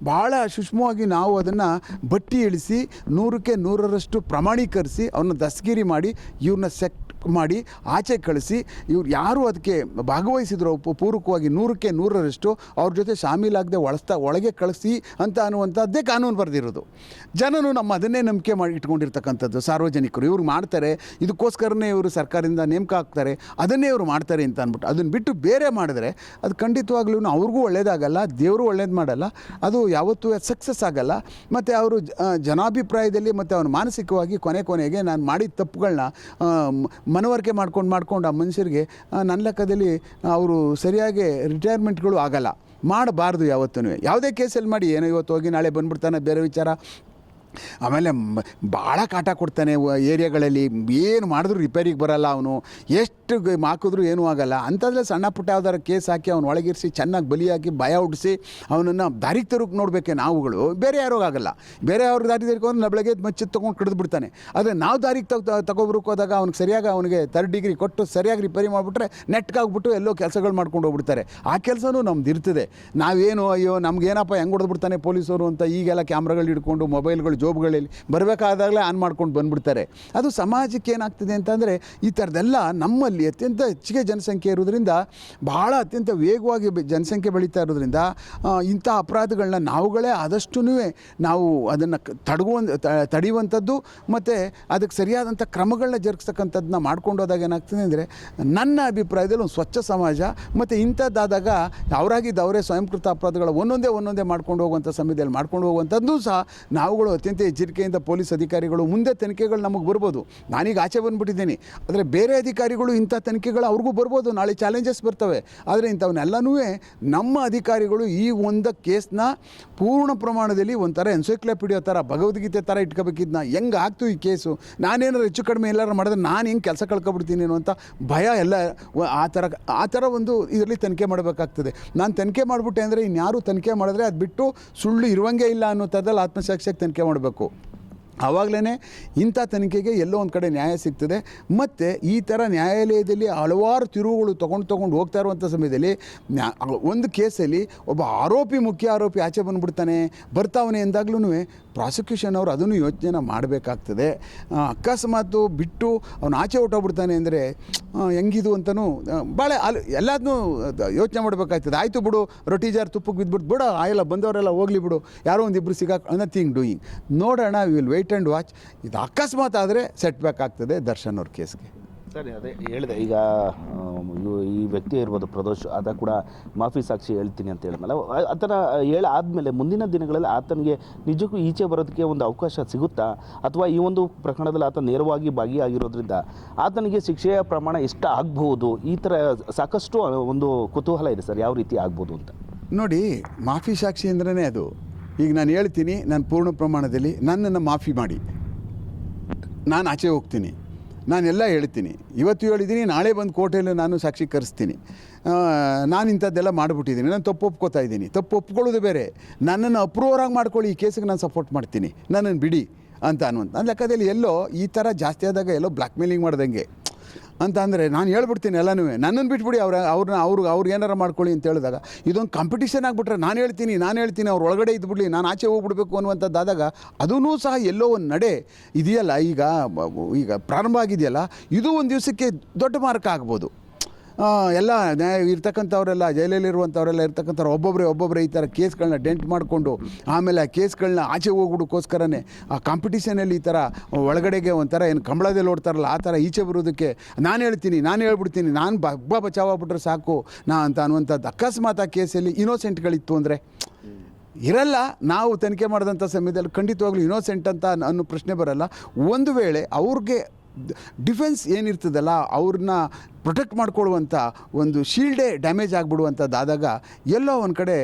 ಭಾಳ ಸೂಕ್ಷ್ಮವಾಗಿ ನಾವು ಅದನ್ನು ಬಟ್ಟಿ ಇಳಿಸಿ 100ಕ್ಕೆ 100ರಷ್ಟು ಪ್ರಮಾಣೀಕರಿಸಿ ಅವ್ರನ್ನ ದಸ್ತಗಿರಿ ಮಾಡಿ ಇವ್ರನ್ನ ಸೆಟ್ ಮಾಡಿ ಆಚೆ ಕಳಿಸಿ, ಇವ್ರು ಯಾರು ಅದಕ್ಕೆ ಭಾಗವಹಿಸಿದ್ರು ಪೂರ್ವಕವಾಗಿ 100ಕ್ಕೆ 100ರಷ್ಟು ಅವ್ರ ಜೊತೆ ಶಾಮೀಲಾಗದೆ ಒಳಗೆ ಕಳಿಸಿ ಅಂತ ಅನ್ನುವಂಥದ್ದೇ ಕಾನೂನು ಬರೆದಿರೋದು. ಜನನು ನಮ್ಮ ಅದನ್ನೇ ನಂಬಿಕೆ ಮಾಡಿ ಇಟ್ಕೊಂಡಿರ್ತಕ್ಕಂಥದ್ದು. ಸಾರ್ವಜನಿಕರು ಇವ್ರು ಮಾಡ್ತಾರೆ, ಇದಕ್ಕೋಸ್ಕರನೇ ಇವರು ಸರ್ಕಾರದಿಂದ ನೇಮಕ ಆಗ್ತಾರೆ, ಅದನ್ನೇ ಇವರು ಮಾಡ್ತಾರೆ ಅಂತ ಅಂದ್ಬಿಟ್ಟು ಅದನ್ನು ಬಿಟ್ಟು ಬೇರೆ ಮಾಡಿದ್ರೆ ಅದು ಖಂಡಿತವಾಗ್ಲೂ ಅವ್ರಿಗೂ ಒಳ್ಳೇದಾಗಲ್ಲ, ದೇವರು ಒಳ್ಳೇದು ಮಾಡಲ್ಲ, ಅದು ಯಾವತ್ತೂ ಸಕ್ಸಸ್ ಆಗಲ್ಲ. ಮತ್ತು ಅವರು ಜನಾಭಿಪ್ರಾಯದಲ್ಲಿ ಮತ್ತು ಅವನು ಮಾನಸಿಕವಾಗಿ ಕೊನೆಗೆ ನಾನು ಮಾಡಿದ ತಪ್ಪುಗಳನ್ನ ಮನವರಿಕೆ ಮಾಡ್ಕೊಂಡು ಆ ಮನುಷ್ಯರಿಗೆ ನನ್ನ ಲೆಕ್ಕದಲ್ಲಿ ಅವರು ಸರಿಯಾಗಿ ರಿಟೈರ್ಮೆಂಟ್ಗಳು ಆಗಲ್ಲ, ಮಾಡಬಾರ್ದು ಯಾವತ್ತೂ. ಯಾವುದೇ ಕೇಸಲ್ಲಿ ಮಾಡಿ, ಏನೋ ಇವತ್ತು ಹೋಗಿ ನಾಳೆ ಬಂದ್ಬಿಡ್ತಾನೆ ಬೇರೆ ವಿಚಾರ. ಆಮೇಲೆ ಭಾಳ ಕಾಟ ಕೊಡ್ತಾನೆ ಏರಿಯಾಗಳಲ್ಲಿ, ಏನು ಮಾಡಿದ್ರು ರಿಪೇರಿಗೆ ಬರಲ್ಲ, ಅವನು ಎಷ್ಟು ಹಾಕಿದ್ರು ಏನೂ ಆಗಲ್ಲ. ಅಂಥದ್ರಲ್ಲಿ ಸಣ್ಣ ಪುಟ್ಟ ಯಾವ್ದಾರು ಕೇಸ್ ಹಾಕಿ ಅವ್ನು ಒಳಗಿರಿಸಿ ಚೆನ್ನಾಗಿ ಬಲಿ ಹಾಕಿ ಭಯ ಹುಟ್ಟಿಸಿ ಅವನನ್ನು ದಾರಿಗೆ ತರೋಕೆ ನೋಡಬೇಕೆ ನಾವುಗಳು, ಬೇರೆ ಯಾರೂ ಆಗಲ್ಲ. ಬೇರೆ ಅವ್ರಿಗೆ ದಾರಿ ತೆಗೆದುಕೊಂಡು ಬೆಳಗ್ಗೆ ಮಚ್ಚಿದ್ದು ತೊಗೊಂಡು ಕಡಿದು ಬಿಡ್ತಾನೆ. ಆದರೆ ನಾವು ದಾರಿಗೆ ತಗೊಬರಕ್ಕೆ ಹೋದಾಗ ಅವ್ನಿಗೆ ಸರಿಯಾಗಿ ಅವನಿಗೆ 3rd ಡಿಗ್ರಿ ಕೊಟ್ಟು ಸರಿಯಾಗಿ ರಿಪೇರಿ ಮಾಡಿಬಿಟ್ರೆ ನೆಟ್ಗಾಗ್ಬಿಟ್ಟು ಎಲ್ಲೋ ಕೆಲಸಗಳು ಮಾಡ್ಕೊಂಡು ಹೋಗ್ಬಿಡ್ತಾರೆ. ಆ ಕೆಲಸನೂ ನಮ್ದು ಇರ್ತದೆ. ನಾವೇನು ಅಯ್ಯೋ ನಮಗೇನಪ್ಪ ಹೆಂಗೆ ಹೊಡೆದ್ಬಿಡ್ತಾನೆ ಪೊಲೀಸರು ಅಂತ ಈಗೆಲ್ಲ ಕ್ಯಾಮ್ರಾಗಳು ಹಿಡ್ಕೊಂಡು ಮೊಬೈಲ್ಗಳು ಜೋಬ್ಗಳಲ್ಲಿ ಬರಬೇಕಾದಾಗಲೇ ಆನ್ ಮಾಡ್ಕೊಂಡು ಬಂದುಬಿಡ್ತಾರೆ. ಅದು ಸಮಾಜಕ್ಕೆ ಏನಾಗ್ತದೆ ಅಂತಂದರೆ ಈ ಥರದ್ದೆಲ್ಲ ನಮ್ಮಲ್ಲಿ ಅತ್ಯಂತ ಹೆಚ್ಚಿಗೆ ಜನಸಂಖ್ಯೆ ಇರೋದ್ರಿಂದ, ಭಾಳ ಅತ್ಯಂತ ವೇಗವಾಗಿ ಜನಸಂಖ್ಯೆ ಬೆಳೀತಾ ಇರೋದ್ರಿಂದ ಇಂಥ ಅಪರಾಧಗಳನ್ನ ನಾವುಗಳೇ ಆದಷ್ಟು ನಾವು ಅದನ್ನು ತಡೆಯುವಂಥದ್ದು ಮತ್ತು ಅದಕ್ಕೆ ಸರಿಯಾದಂಥ ಕ್ರಮಗಳನ್ನ ಜರುಗಿಸ್ತಕ್ಕಂಥದ್ದನ್ನ ಮಾಡ್ಕೊಂಡು ಹೋದಾಗ ಏನಾಗ್ತದೆ ಅಂದರೆ ನನ್ನ ಅಭಿಪ್ರಾಯದಲ್ಲಿ ಒಂದು ಸ್ವಚ್ಛ ಸಮಾಜ ಮತ್ತು ಇಂಥದ್ದಾದಾಗ ಅವರೇ ಸ್ವಯಂಕೃತ ಅಪರಾಧಗಳ ಒಂದೊಂದೇ ಮಾಡ್ಕೊಂಡು ಹೋಗುವಂಥ ಸಮಯದಲ್ಲಿ ಮಾಡ್ಕೊಂಡು ಹೋಗುವಂಥದ್ದು ಸಹ ನಾವುಗಳು ಅತ್ಯಂತ ಎಚ್ಚರಿಕೆಯಿಂದ ಪೊಲೀಸ್ ಅಧಿಕಾರಿಗಳು ಮುಂದೆ ತನಿಖೆಗಳು ನಮಗೆ ಬರ್ಬೋದು. ನಾನೀಗ ಆಚೆ ಬಂದುಬಿಟ್ಟಿದ್ದೀನಿ, ಆದರೆ ಬೇರೆ ಅಧಿಕಾರಿಗಳು ಇಂಥ ತನಿಖೆಗಳು ಅವ್ರಿಗೂ ಬರ್ಬೋದು, ನಾಳೆ ಚಾಲೆಂಜಸ್ ಬರ್ತವೆ. ಆದರೆ ಇಂಥವನ್ನೆಲ್ಲನೂ ನಮ್ಮ ಅಧಿಕಾರಿಗಳು ಈ ಒಂದು ಕೇಸ್ನ ಪೂರ್ಣ ಪ್ರಮಾಣದಲ್ಲಿ ಒಂಥರ ಎನ್ಸೈಕ್ಲೋಪೀಡಿಯಾ ಥರ, ಭಗವದ್ಗೀತೆ ಥರ ಇಟ್ಕೋಬೇಕಿದ್ನ ಹೆಂಗೆ ಆಗ್ತು ಈ ಕೇಸು, ನಾನೇನಾರು ಹೆಚ್ಚು ಕಡಿಮೆ ಎಲ್ಲರೂ ಮಾಡಿದ್ರೆ ನಾನು ಹಿಂಗೆ ಕೆಲಸ ಕಳ್ಕೊಬಿಡ್ತೀನಿ ಅನ್ನುವಂಥ ಭಯ ಎಲ್ಲ ಆ ಥರ ಒಂದು ಇದರಲ್ಲಿ ತನಿಖೆ ಮಾಡಬೇಕಾಗ್ತದೆ. ನಾನು ತನಿಖೆ ಮಾಡಿಬಿಟ್ಟೆ ಅಂದರೆ ಇನ್ಯಾರು ತನಿಖೆ ಮಾಡಿದ್ರೆ ಅದು ಬಿಟ್ಟು ಸುಳ್ಳು ಇರುವಂಗೆ ಇಲ್ಲ ಅನ್ನೋ ಥರದಲ್ಲಿ ಆತ್ಮಸಾಕ್ಷಿಯಾಗಿ ತನಿಖೆ ಮಾಡಬೇಕು. ಆವಾಗಲೇ ಇಂಥ ತನಿಖೆಗೆ ಎಲ್ಲೋ ಒಂದು ಕಡೆ ನ್ಯಾಯ ಸಿಗ್ತದೆ. ಮತ್ತು ಈ ಥರ ನ್ಯಾಯಾಲಯದಲ್ಲಿ ಹಲವಾರು ತಿರುವುಗಳು ತೊಗೊಂಡು ಹೋಗ್ತಾ ಇರುವಂಥ ಸಮಯದಲ್ಲಿ ಒಂದು ಕೇಸಲ್ಲಿ ಒಬ್ಬ ಮುಖ್ಯ ಆರೋಪಿ ಆಚೆ ಬರ್ತಾವನೆ ಎಂದಾಗ್ಲೂ ಪ್ರಾಸಿಕ್ಯೂಷನ್ ಅವರು ಅದನ್ನು ಯೋಚನೆ ಮಾಡಬೇಕಾಗ್ತದೆ. ಅಕಸ್ಮಾತು ಬಿಟ್ಟು ಅವನು ಆಚೆ ಹೊಟ್ಟೋಗ್ಬಿಡ್ತಾನೆ ಅಂದರೆ ಹೆಂಗಿದು ಅಂತಲೂ ಭಾಳ ಎಲ್ಲದನ್ನೂ ಯೋಚನೆ ಮಾಡಬೇಕಾಗ್ತದೆ. ಆಯಿತು ಬಿಡು, ರೊಟ್ಟಿ ಜಾರ್ ತುಪ್ಪಕ್ಕೆ ಬಿದ್ದುಬಿಟ್ಟು ಬಿಡು, ಆಯಲ್ಲ ಬಂದವರೆಲ್ಲ ಹೋಗಲಿ ಬಿಡು, ಯಾರೋ ಒಂದಿಬ್ಬರು ನಥಿಂಗ್ ಡೂಯಿಂಗ್, ನೋಡೋಣ, ವಿಲ್ ವೆಯ್ಟ್ ಆ್ಯಂಡ್ ವಾಚ್. ಇದು ಅಕಸ್ಮಾತ್ ಆದರೆ ಸೆಟ್ ಬ್ಯಾಕ್ ಆಗ್ತದೆ ದರ್ಶನ್ ಅವ್ರ ಕೇಸ್ಗೆ. ಸರಿ, ಅದೇ ಹೇಳಿದೆ. ಈಗ ಈ ವ್ಯಕ್ತಿ ಇರ್ಬೋದು ಪ್ರದೋಷ್, ಆತ ಕೂಡ ಮಾಫಿ ಸಾಕ್ಷಿ ಹೇಳ್ತೀನಿ ಅಂತ ಹೇಳಿದ್ನಲ್ಲ, ಆತನ ಆದಮೇಲೆ ಮುಂದಿನ ದಿನಗಳಲ್ಲಿ ಆತನಿಗೆ ನಿಜಕ್ಕೂ ಈಚೆ ಬರೋದಕ್ಕೆ ಒಂದು ಅವಕಾಶ ಸಿಗುತ್ತಾ, ಅಥವಾ ಈ ಒಂದು ಪ್ರಕರಣದಲ್ಲಿ ಆತ ನೇರವಾಗಿ ಭಾಗಿಯಾಗಿರೋದ್ರಿಂದ ಆತನಿಗೆ ಶಿಕ್ಷೆಯ ಪ್ರಮಾಣ ಎಷ್ಟು ಆಗ್ಬೋದು? ಈ ಥರ ಸಾಕಷ್ಟು ಒಂದು ಕುತೂಹಲ ಇದೆ ಸರ್, ಯಾವ ರೀತಿ ಆಗ್ಬೋದು ಅಂತ. ನೋಡಿ, ಮಾಫಿ ಸಾಕ್ಷಿ ಅಂದ್ರೇ ಅದು. ಈಗ ನಾನು ಹೇಳ್ತೀನಿ, ನಾನು ಪೂರ್ಣ ಪ್ರಮಾಣದಲ್ಲಿ ನನ್ನನ್ನು ಮಾಫಿ ಮಾಡಿ ನಾನು ಆಚೆ ಹೋಗ್ತೀನಿ, ನಾನೆಲ್ಲ ಹೇಳ್ತೀನಿ, ಇವತ್ತು ಹೇಳಿದ್ದೀನಿ, ನಾಳೆ ಬಂದು ಕೋರ್ಟಲ್ಲಿ ನಾನು ಸಾಕ್ಷೀಕರಿಸ್ತೀನಿ, ನಾನು ಇಂಥದ್ದೆಲ್ಲ ಮಾಡಿಬಿಟ್ಟಿದ್ದೀನಿ, ನಾನು ತಪ್ಪು ಒಪ್ಕೋತಾ ಇದ್ದೀನಿ. ತಪ್ಪು ಒಪ್ಕೊಳ್ಳೋದು ಬೇರೆ, ನನ್ನನ್ನು ಅಪ್ರೂವರಾಗಿ ಮಾಡ್ಕೊಳ್ಳಿ, ಈ ಕೇಸಿಗೆ ನಾನು ಸಪೋರ್ಟ್ ಮಾಡ್ತೀನಿ, ನನ್ನನ್ನು ಬಿಡಿ ಅಂತ ಅನ್ನುವಂಥ ನನ್ನ ಲೆಕ್ಕದಲ್ಲಿ ಎಲ್ಲೋ ಈ ಥರ ಜಾಸ್ತಿ ಆದಾಗ ಎಲ್ಲೋ ಬ್ಲ್ಯಾಕ್ ಮೇಲಿಂಗ್ ಮಾಡ್ದಂಗೆ ಅಂತ ಅಂದರೆ ನಾನು ಹೇಳ್ಬಿಡ್ತೀನಿ ಎಲ್ಲನೂ, ನನ್ನನ್ನು ಬಿಟ್ಬಿಡಿ, ಅವ್ರು ಏನಾರು ಮಾಡ್ಕೊಳ್ಳಿ ಅಂತ ಹೇಳಿದಾಗ ಇದೊಂದು ಕಾಂಪಿಟೇಷನ್ ಆಗಿಬಿಟ್ರೆ ನಾನು ಹೇಳ್ತೀನಿ ಅವ್ರು ಒಳಗಡೆ ಇದ್ಬಿಡ್ಲಿ, ನಾನು ಆಚೆ ಹೋಗ್ಬಿಡ್ಬೇಕು ಅನ್ನುವಂಥದ್ದಾದಾಗ ಅದೂ ಸಹ ಎಲ್ಲೋ ಒಂದು ನಡೆ ಇದೆಯಲ್ಲ, ಈಗ ಪ್ರಾರಂಭ ಆಗಿದೆಯಲ್ಲ, ಇದು ಒಂದು ದಿವಸಕ್ಕೆ ದೊಡ್ಡ ಮಾರ್ಕ ಆಗ್ಬೋದು. ಎಲ್ಲ ಇರ್ತಕ್ಕಂಥವರೆಲ್ಲ ಜೈಲಲ್ಲಿರುವಂಥವರೆಲ್ಲ ಇರ್ತಕ್ಕಂಥವ್ರು ಒಬ್ಬೊಬ್ಬರೇ ಈ ಥರ ಕೇಸ್ಗಳನ್ನ ಡೆಂಟ್ ಮಾಡಿಕೊಂಡು ಆಮೇಲೆ ಆ ಕೇಸ್ಗಳನ್ನ ಆಚೆ ಹೋಗ್ಬಿಡೋಕ್ಕೋಸ್ಕರನೇ ಆ ಕಾಂಪಿಟೀಷನಲ್ಲಿ ಈ ಥರ ಒಳಗಡೆಗೆ ಒಂಥರ ಏನು ಕಂಬಳದಲ್ಲಿ ಓಡ್ತಾರಲ್ಲ ಆ ಥರ ಈಚೆ ಬರೋದಕ್ಕೆ ನಾನು ಹೇಳ್ಬಿಡ್ತೀನಿ, ನಾನು ಬಚಾವಾಗ್ಬಿಟ್ರೆ ಸಾಕು ಅಂತ ಅನ್ನುವಂಥದ್ದು. ಅಕಸ್ಮಾತ್ ಆ ಕೇಸಲ್ಲಿ ಇನ್ನೋಸೆಂಟ್ಗಳಿತ್ತು ಅಂದರೆ ಇರಲ್ಲ. ನಾವು ತನಿಖೆ ಮಾಡಿದಂಥ ಸಮಯದಲ್ಲಿ ಖಂಡಿತವಾಗ್ಲೂ ಇನ್ನೋಸೆಂಟ್ ಅಂತ ಅನ್ನೋ ಪ್ರಶ್ನೆ ಬರಲ್ಲ. ಒಂದು ವೇಳೆ ಅವ್ರಿಗೆ ಡಿಫೆನ್ಸ್ ಏನಿರ್ತದಲ್ಲ, ಅವ್ರನ್ನ ಪ್ರೊಟೆಕ್ಟ್ ಮಾಡ್ಕೊಳ್ಳುವಂಥ ಒಂದು ಶೀಲ್ಡೇ ಡ್ಯಾಮೇಜ್ ಆಗಿಬಿಡುವಂಥದ್ದಾದಾಗ ಎಲ್ಲೋ ಒಂದು ಕಡೆ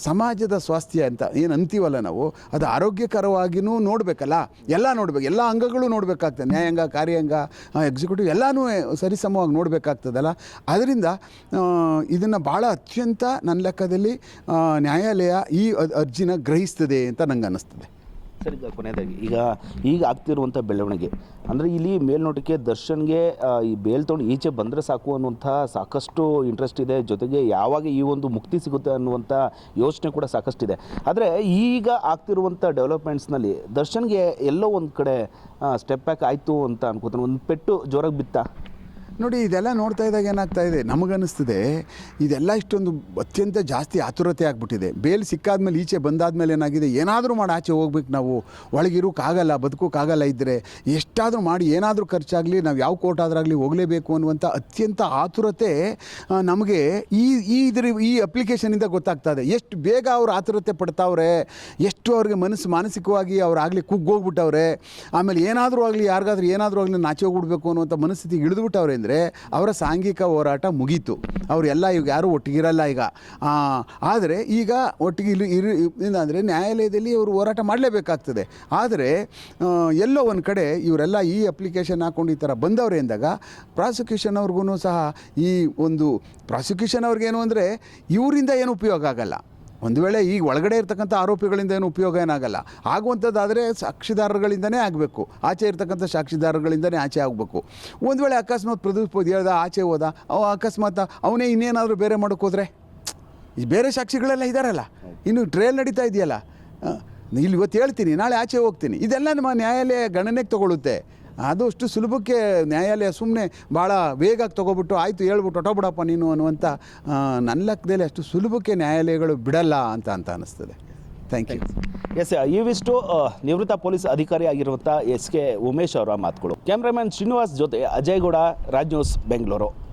ಸಮಾಜದ ಸ್ವಾಸ್ಥ್ಯ ಅಂತ ಏನು ಅಂತೀವಲ್ಲ ನಾವು, ಅದು ಆರೋಗ್ಯಕರವಾಗಿಯೂ ನೋಡಬೇಕಲ್ಲ, ಎಲ್ಲ ಅಂಗಗಳು ನೋಡಬೇಕಾಗ್ತದೆ, ನ್ಯಾಯಾಂಗ, ಕಾರ್ಯಾಂಗ, ಎಕ್ಸಿಕ್ಯೂಟಿವ್ ಎಲ್ಲನೂ ಸರಿಸಮವಾಗಿ ನೋಡಬೇಕಾಗ್ತದಲ್ಲ. ಅದರಿಂದ ಇದನ್ನು ಭಾಳ ಅತ್ಯಂತ ನನ್ನ ಲೆಕ್ಕದಲ್ಲಿ ನ್ಯಾಯಾಲಯ ಈ ಅರ್ಜಿನ ಗ್ರಹಿಸ್ತದೆ ಅಂತ ನಂಗೆ ಅನ್ನಿಸ್ತದೆ. ಸರಿ, ಕೊನೆಯದಾಗಿ ಈಗ ಆಗ್ತಿರುವಂಥ ಬೆಳವಣಿಗೆ ಅಂದರೆ ಇಲ್ಲಿ ಮೇಲ್ನೋಟಕ್ಕೆ ದರ್ಶನ್ಗೆ ಈ ಬೇಲ್ ತೊಗೊಂಡು ಈಚೆ ಬಂದರೆ ಸಾಕು ಅನ್ನುವಂಥ ಸಾಕಷ್ಟು ಇಂಟ್ರೆಸ್ಟ್ ಇದೆ, ಜೊತೆಗೆ ಯಾವಾಗ ಈ ಒಂದು ಮುಕ್ತಿ ಸಿಗುತ್ತೆ ಅನ್ನುವಂಥ ಯೋಚನೆ ಕೂಡ ಸಾಕಷ್ಟಿದೆ. ಆದರೆ ಈಗ ಆಗ್ತಿರುವಂಥ ಡೆವಲಪ್ಮೆಂಟ್ಸ್ನಲ್ಲಿ ದರ್ಶನ್ಗೆ ಎಲ್ಲೋ ಒಂದು ಕಡೆ ಸ್ಟೆಪ್ ಬ್ಯಾಕ್ ಆಯಿತು ಅಂತ ಅನ್ಕೋತಾನೆ, ಒಂದು ಪೆಟ್ಟು ಜೋರಾಗಿ ಬಿತ್ತಾ? ನೋಡಿ, ಇದೆಲ್ಲ ನೋಡ್ತಾ ಇದ್ದಾಗ ಏನಾಗ್ತಾ ಇದೆ, ನಮಗನ್ನಿಸ್ತದೆ ಇದೆಲ್ಲ ಇಷ್ಟೊಂದು ಅತ್ಯಂತ ಜಾಸ್ತಿ ಆತುರತೆ ಆಗಿಬಿಟ್ಟಿದೆ. ಬೇಲ್ ಸಿಕ್ಕಾದ್ಮೇಲೆ ಈಚೆ ಬಂದಾದ್ಮೇಲೆ ಏನಾಗಿದೆ, ಏನಾದರೂ ಮಾಡಿ ಆಚೆ ಹೋಗ್ಬೇಕು, ನಾವು ಒಳಗಿರೋಕ್ಕಾಗಲ್ಲ, ಬದುಕೋಕ್ಕಾಗಲ್ಲ, ಇದ್ದರೆ ಎಷ್ಟಾದರೂ ಮಾಡಿ ಏನಾದರೂ ಖರ್ಚಾಗಲಿ ನಾವು ಯಾವ ಕೋರ್ಟ್ ಆದ್ರಾಗಲಿ ಹೋಗಲೇಬೇಕು ಅನ್ನುವಂಥ ಅತ್ಯಂತ ಆತುರತೆ ನಮಗೆ ಈ ಅಪ್ಲಿಕೇಶನಿಂದ ಗೊತ್ತಾಗ್ತಾ ಇದೆ. ಎಷ್ಟು ಬೇಗ ಅವ್ರು ಆತುರತೆ ಪಡ್ತಾವ್ರೆ, ಎಷ್ಟು ಅವ್ರಿಗೆ ಮಾನಸಿಕವಾಗಿ ಅವ್ರಾಗಲಿ ಕುಗ್ಗೋಗ್ಬಿಟ್ಟವ್ರೆ, ಆಮೇಲೆ ಏನಾದರೂ ಆಗಲಿ ಯಾರಿಗಾದ್ರೂ ಏನಾದರೂ ಆಗಲಿ ನಾಚೆ ಹೋಗ್ಬಿಡ್ಬೇಕು ಅನ್ನುವಂಥ ಮನಸ್ಥಿತಿಗೆ ಇಳಿದುಬಿಟ್ಟವ್ರೆ ಅಂದರೆ ಅವರ ಸಾಂಘಿಕ ಹೋರಾಟ ಮುಗೀತು. ಅವರೆಲ್ಲ ಈಗ ಯಾರೂ ಒಟ್ಟಿಗಿರಲ್ಲ ಈಗ. ಆದರೆ ಈಗ ಒಟ್ಟಿಗೆ ಅಂದರೆ ನ್ಯಾಯಾಲಯದಲ್ಲಿ ಅವರು ಹೋರಾಟ ಮಾಡಲೇಬೇಕಾಗ್ತದೆ. ಆದರೆ ಎಲ್ಲೋ ಒಂದು ಕಡೆ ಇವರೆಲ್ಲ ಈ ಅಪ್ಲಿಕೇಶನ್ ಹಾಕ್ಕೊಂಡು ಈ ಥರ ಬಂದವ್ರೆ ಎಂದಾಗ ಪ್ರಾಸಿಕ್ಯೂಷನ್ ಅವ್ರಿಗೂ ಸಹ ಈ ಒಂದು ಪ್ರಾಸಿಕ್ಯೂಷನ್ ಅವ್ರಿಗೇನು ಅಂದರೆ ಇವರಿಂದ ಏನು ಉಪಯೋಗ ಆಗಲ್ಲ. ಒಂದು ವೇಳೆ ಈಗ ಒಳಗಡೆ ಇರ್ತಕ್ಕಂಥ ಆರೋಪಿಗಳಿಂದ ಏನು ಉಪಯೋಗ ಏನಾಗಲ್ಲ. ಆಗುವಂಥದ್ದಾದರೆ ಸಾಕ್ಷಿದಾರಗಳಿಂದನೇ ಆಗಬೇಕು, ಆಚೆ ಇರ್ತಕ್ಕಂಥ ಸಾಕ್ಷಿದಾರಗಳಿಂದನೇ ಆಚೆ ಆಗಬೇಕು. ಒಂದು ವೇಳೆ ಅಕಸ್ಮಾತ್ ಪ್ರದೀಪ್ ಹೇಳ್ದ ಆಚೆ ಹೋದ, ಅಕಸ್ಮಾತ್ ಅವನೇ ಇನ್ನೇನಾದರೂ ಬೇರೆ ಮಾಡೋಕ್ಕೆ ಹೋದರೆ, ಈ ಬೇರೆ ಸಾಕ್ಷಿಗಳೆಲ್ಲ ಇದ್ದಾರಲ್ಲ, ಇನ್ನು ಟ್ರಯಲ್ ನಡೀತಾ ಇದೆಯಲ್ಲ, ಇಲ್ಲಿ ಇವತ್ತು ಹೇಳ್ತೀನಿ ನಾಳೆ ಆಚೆ ಹೋಗ್ತೀನಿ, ಇದೆಲ್ಲ ನಮ್ಮ ನ್ಯಾಯಾಲಯ ಗಣನೆಗೆ ತೊಗೊಳುತ್ತೆ. ಅದು ಅಷ್ಟು ಸುಲಭಕ್ಕೆ ನ್ಯಾಯಾಲಯ ಸುಮ್ಮನೆ ಭಾಳ ವೇಗಕ್ಕೆ ತೊಗೊಬಿಟ್ಟು ಆಯಿತು ಹೇಳ್ಬಿಟ್ಟು ಹೊಟ್ಟೋಗ್ಬಿಡಪ್ಪ ನೀನು ಅನ್ನುವಂಥ ನನ್ನ ಲೆಕ್ಕದಲ್ಲಿ ಅಷ್ಟು ಸುಲಭಕ್ಕೆ ನ್ಯಾಯಾಲಯಗಳು ಬಿಡಲ್ಲ ಅಂತ ಅನ್ನಿಸ್ತದೆ. Thank you. ಎಸ್, ಇವಿಷ್ಟು ನಿವೃತ್ತ ಪೊಲೀಸ್ ಅಧಿಕಾರಿ ಆಗಿರುವಂಥ SK ಉಮೇಶ್ ಅವರ ಮಾತುಗಳು. ಕ್ಯಾಮ್ರಾಮನ್ ಶ್ರೀನಿವಾಸ್ ಜೊತೆ ಅಜಯ್ ಗೌಡ, ರಾಜ್ ನ್ಯೂಸ್, ಬೆಂಗಳೂರು.